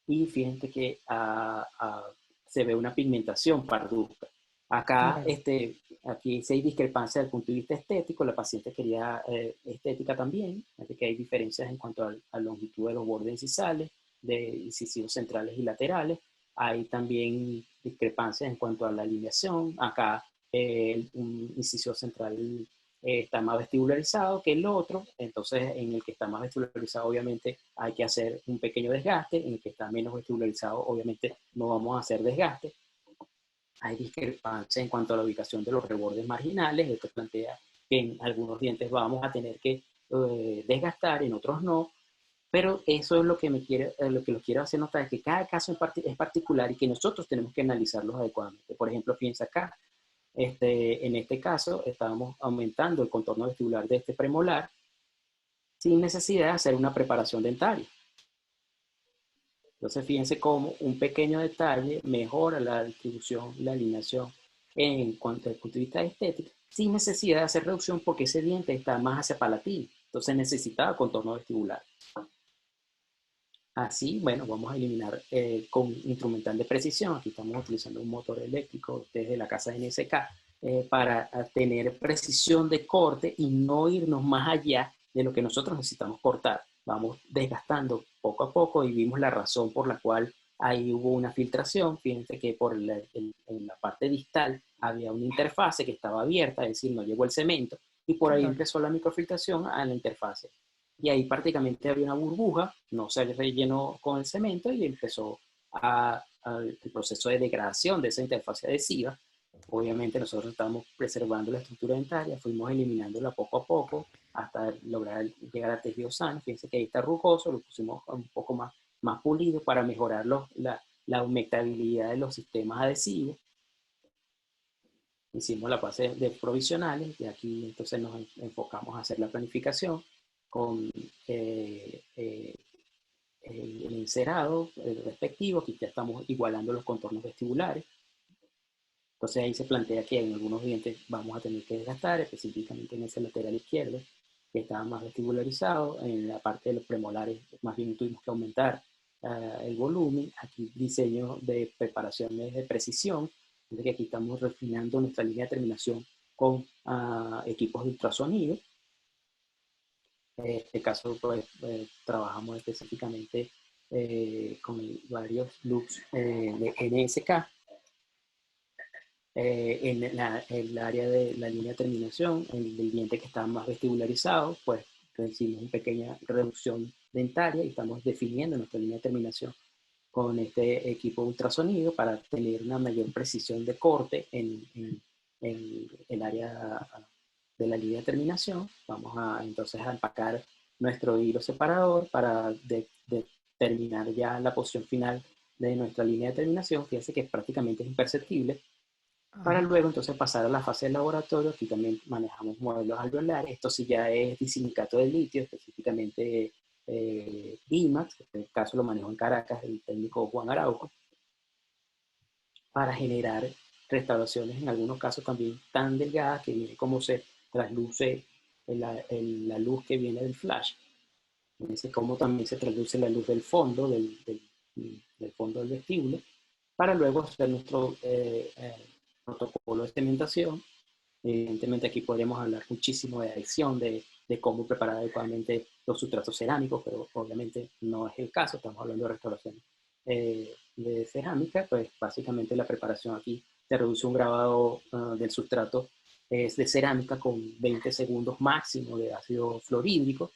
y fíjense que se ve una pigmentación parduzca. Acá, Claro. aquí sí hay discrepancia desde el punto de vista estético, la paciente quería estética también, así que hay diferencias en cuanto a la longitud de los bordes incisales, de incisivos centrales y laterales. Hay también discrepancias en cuanto a la alineación. Acá un incisivo central está más vestibularizado que el otro, entonces en el que está más vestibularizado obviamente hay que hacer un pequeño desgaste, en el que está menos vestibularizado obviamente no vamos a hacer desgaste. Hay discrepancia en cuanto a la ubicación de los rebordes marginales, esto plantea que en algunos dientes vamos a tener que desgastar, en otros no, pero eso es lo que lo quiero hacer notar, es que cada caso es particular y que nosotros tenemos que analizarlos adecuadamente. Por ejemplo, piensa acá, en este caso estábamos aumentando el contorno vestibular de este premolar sin necesidad de hacer una preparación dentaria. Entonces, fíjense cómo un pequeño detalle mejora la distribución, la alineación en cuanto al punto de vista estético, sin necesidad de hacer reducción porque ese diente está más hacia palatino. Entonces, necesitaba contorno vestibular. Así, bueno, vamos a eliminar con instrumental de precisión. Aquí estamos utilizando un motor eléctrico desde la casa de NSK para tener precisión de corte y no irnos más allá de lo que nosotros necesitamos cortar. Vamos desgastando poco a poco y vimos la razón por la cual ahí hubo una filtración. Fíjense que en la parte distal había una interfase que estaba abierta, es decir, no llegó el cemento, y por ahí empezó la microfiltración a la interfase. Y ahí prácticamente había una burbuja, no se rellenó con el cemento y empezó el proceso de degradación de esa interfase adhesiva. Obviamente nosotros estábamos preservando la estructura dentaria, fuimos eliminándola poco a poco hasta lograr llegar al tejido sano. Fíjense que ahí está rugoso, lo pusimos un poco más pulido para mejorar la humectabilidad de los sistemas adhesivos. Hicimos la fase de provisionales y aquí entonces nos enfocamos a hacer la planificación con el encerado respectivo. Aquí ya estamos igualando los contornos vestibulares. Entonces ahí se plantea que en algunos dientes vamos a tener que desgastar, específicamente en ese lateral izquierdo, que estaba más vestibularizado. En la parte de los premolares, más bien tuvimos que aumentar el volumen. Aquí diseño de preparaciones de precisión. Entonces que aquí estamos refinando nuestra línea de terminación con equipos de ultrasonido. En este caso, pues, trabajamos específicamente con varios loops de NSK. En el área de la línea de terminación, en el diente que está más vestibularizado, pues hicimos una pequeña reducción dentaria y estamos definiendo nuestra línea de terminación con este equipo ultrasonido para tener una mayor precisión de corte en el área de la línea de terminación. Vamos entonces a empacar nuestro hilo separador para determinar ya la posición final de nuestra línea de terminación. Fíjense que prácticamente es imperceptible. Para luego entonces pasar a la fase de laboratorio. Aquí también manejamos modelos alveolares. Esto sí ya es disilicato de litio, específicamente IMAX. En este caso lo manejo en Caracas el técnico Juan Araujo, para generar restauraciones en algunos casos también tan delgadas que viene como se trasluce la luz que viene del flash. Fíjense cómo también se traduce la luz del fondo, del fondo del vestíbulo, para luego hacer nuestro protocolo de cementación. Evidentemente aquí podríamos hablar muchísimo de adhesión, de cómo preparar adecuadamente los sustratos cerámicos, pero obviamente no es el caso. Estamos hablando de restauración de cerámica. Pues básicamente la preparación aquí se reduce un grabado del sustrato es de cerámica con 20 segundos máximo de ácido fluorhídrico,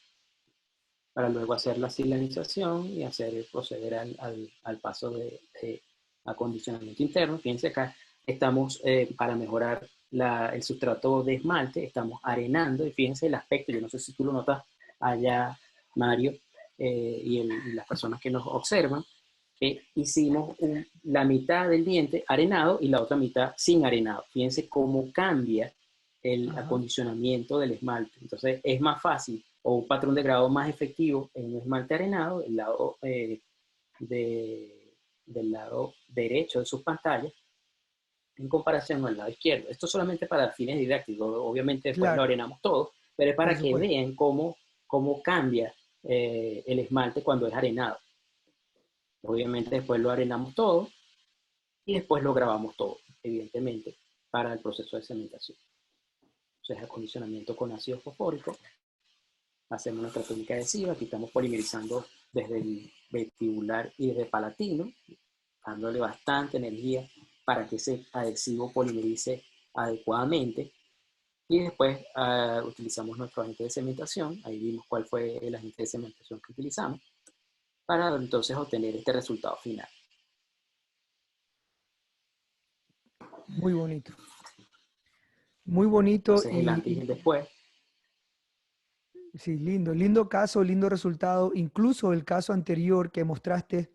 para luego hacer la silanización y proceder al paso de acondicionamiento interno. Fíjense acá, estamos para mejorar el sustrato de esmalte, estamos arenando, y fíjense el aspecto. Yo no sé si tú lo notas allá, Mario, y las personas que nos observan, que hicimos la mitad del diente arenado y la otra mitad sin arenado. Fíjense cómo cambia el acondicionamiento del esmalte. Entonces es más fácil, o un patrón de grado más efectivo en un esmalte arenado, el lado del lado derecho de sus pantallas, en comparación al lado izquierdo. Esto solamente para fines didácticos. Obviamente después lo arenamos todo, pero es para que vean cómo cambia el esmalte cuando es arenado. Obviamente después lo arenamos todo y después lo grabamos todo, evidentemente, para el proceso de cementación. Entonces, acondicionamiento con ácido fosfórico. Hacemos nuestra técnica adhesiva. Aquí estamos polimerizando desde el vestibular y desde palatino, dándole bastante energía para que ese adhesivo polimerice adecuadamente. Y después utilizamos nuestro agente de cementación. Ahí vimos cuál fue el agente de cementación que utilizamos para entonces obtener este resultado final. Muy bonito. Muy bonito. Entonces el antes y el después. Sí, lindo caso, lindo resultado. Incluso el caso anterior que mostraste,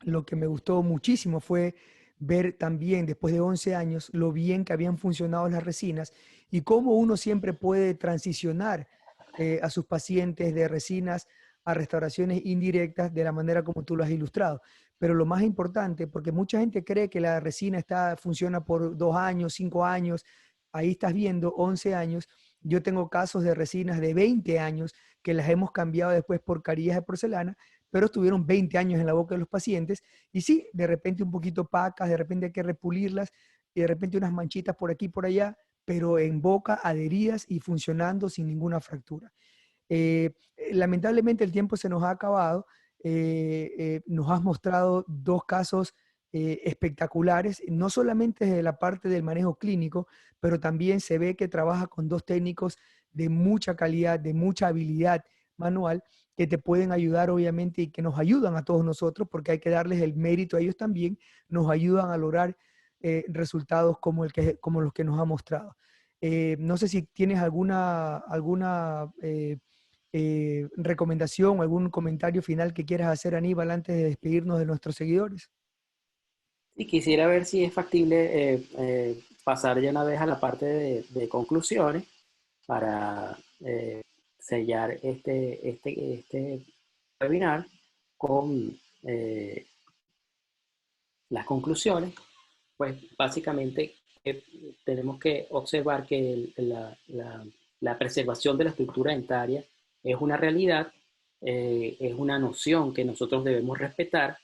lo que me gustó muchísimo fue ver también, después de 11 años, lo bien que habían funcionado las resinas y cómo uno siempre puede transicionar a sus pacientes de resinas a restauraciones indirectas de la manera como tú lo has ilustrado. Pero lo más importante, porque mucha gente cree que la resina funciona por 2 años, 5 años, ahí estás viendo 11 años. Yo tengo casos de resinas de 20 años que las hemos cambiado después por carillas de porcelana, pero estuvieron 20 años en la boca de los pacientes y sí, de repente un poquito opacas, de repente hay que repulirlas y de repente unas manchitas por aquí y por allá, pero en boca adheridas y funcionando sin ninguna fractura. Lamentablemente el tiempo se nos ha acabado. Nos has mostrado dos casos espectaculares, no solamente desde la parte del manejo clínico, pero también se ve que trabaja con dos técnicos de mucha calidad, de mucha habilidad manual, que te pueden ayudar obviamente y que nos ayudan a todos nosotros, porque hay que darles el mérito a ellos también, nos ayudan a lograr resultados como los que nos ha mostrado. No sé si tienes alguna recomendación o algún comentario final que quieras hacer, Aníbal, antes de despedirnos de nuestros seguidores. Y quisiera ver si es factible pasar ya una vez a la parte de conclusiones para sellar este webinar con las conclusiones. Pues básicamente tenemos que observar que la preservación de la estructura dentaria es una realidad, es una noción que nosotros debemos respetar.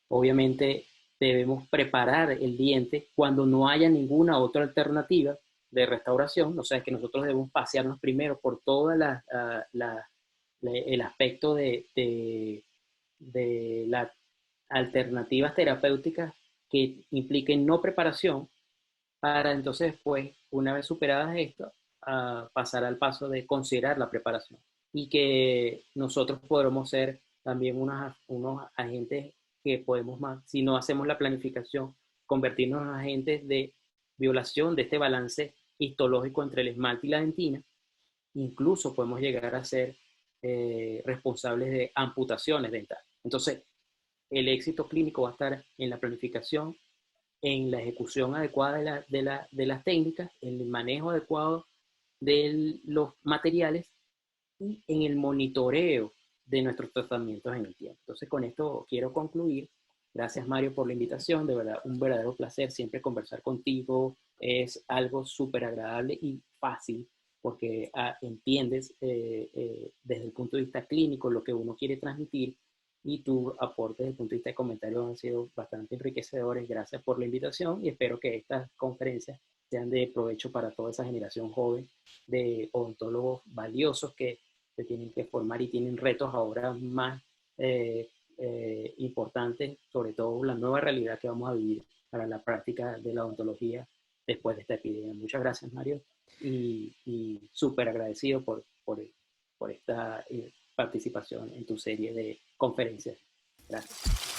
Obviamente debemos preparar el diente cuando no haya ninguna otra alternativa de restauración, o sea que nosotros debemos pasearnos primero por todo el aspecto de las alternativas terapéuticas que impliquen no preparación, para entonces, pues, una vez superadas esto, pasar al paso de considerar la preparación y que nosotros podremos ser también unos agentes que podemos más, si no hacemos la planificación, convertirnos en agentes de violación de este balance histológico entre el esmalte y la dentina. Incluso podemos llegar a ser responsables de amputaciones dentales. Entonces, el éxito clínico va a estar en la planificación, en la ejecución adecuada de las técnicas, en el manejo adecuado de los materiales y en el monitoreo de nuestros tratamientos en el tiempo. Entonces, con esto quiero concluir. Gracias, Mario, por la invitación. De verdad, un verdadero placer siempre conversar contigo. Es algo súper agradable y fácil porque entiendes desde el punto de vista clínico lo que uno quiere transmitir y tu aporte desde el punto de vista de comentarios han sido bastante enriquecedores. Gracias por la invitación y espero que estas conferencias sean de provecho para toda esa generación joven de odontólogos valiosos que se tienen que formar y tienen retos ahora más importantes, sobre todo la nueva realidad que vamos a vivir para la práctica de la odontología después de esta epidemia. Muchas gracias, Mario, y súper agradecido por esta participación en tu serie de conferencias. Gracias.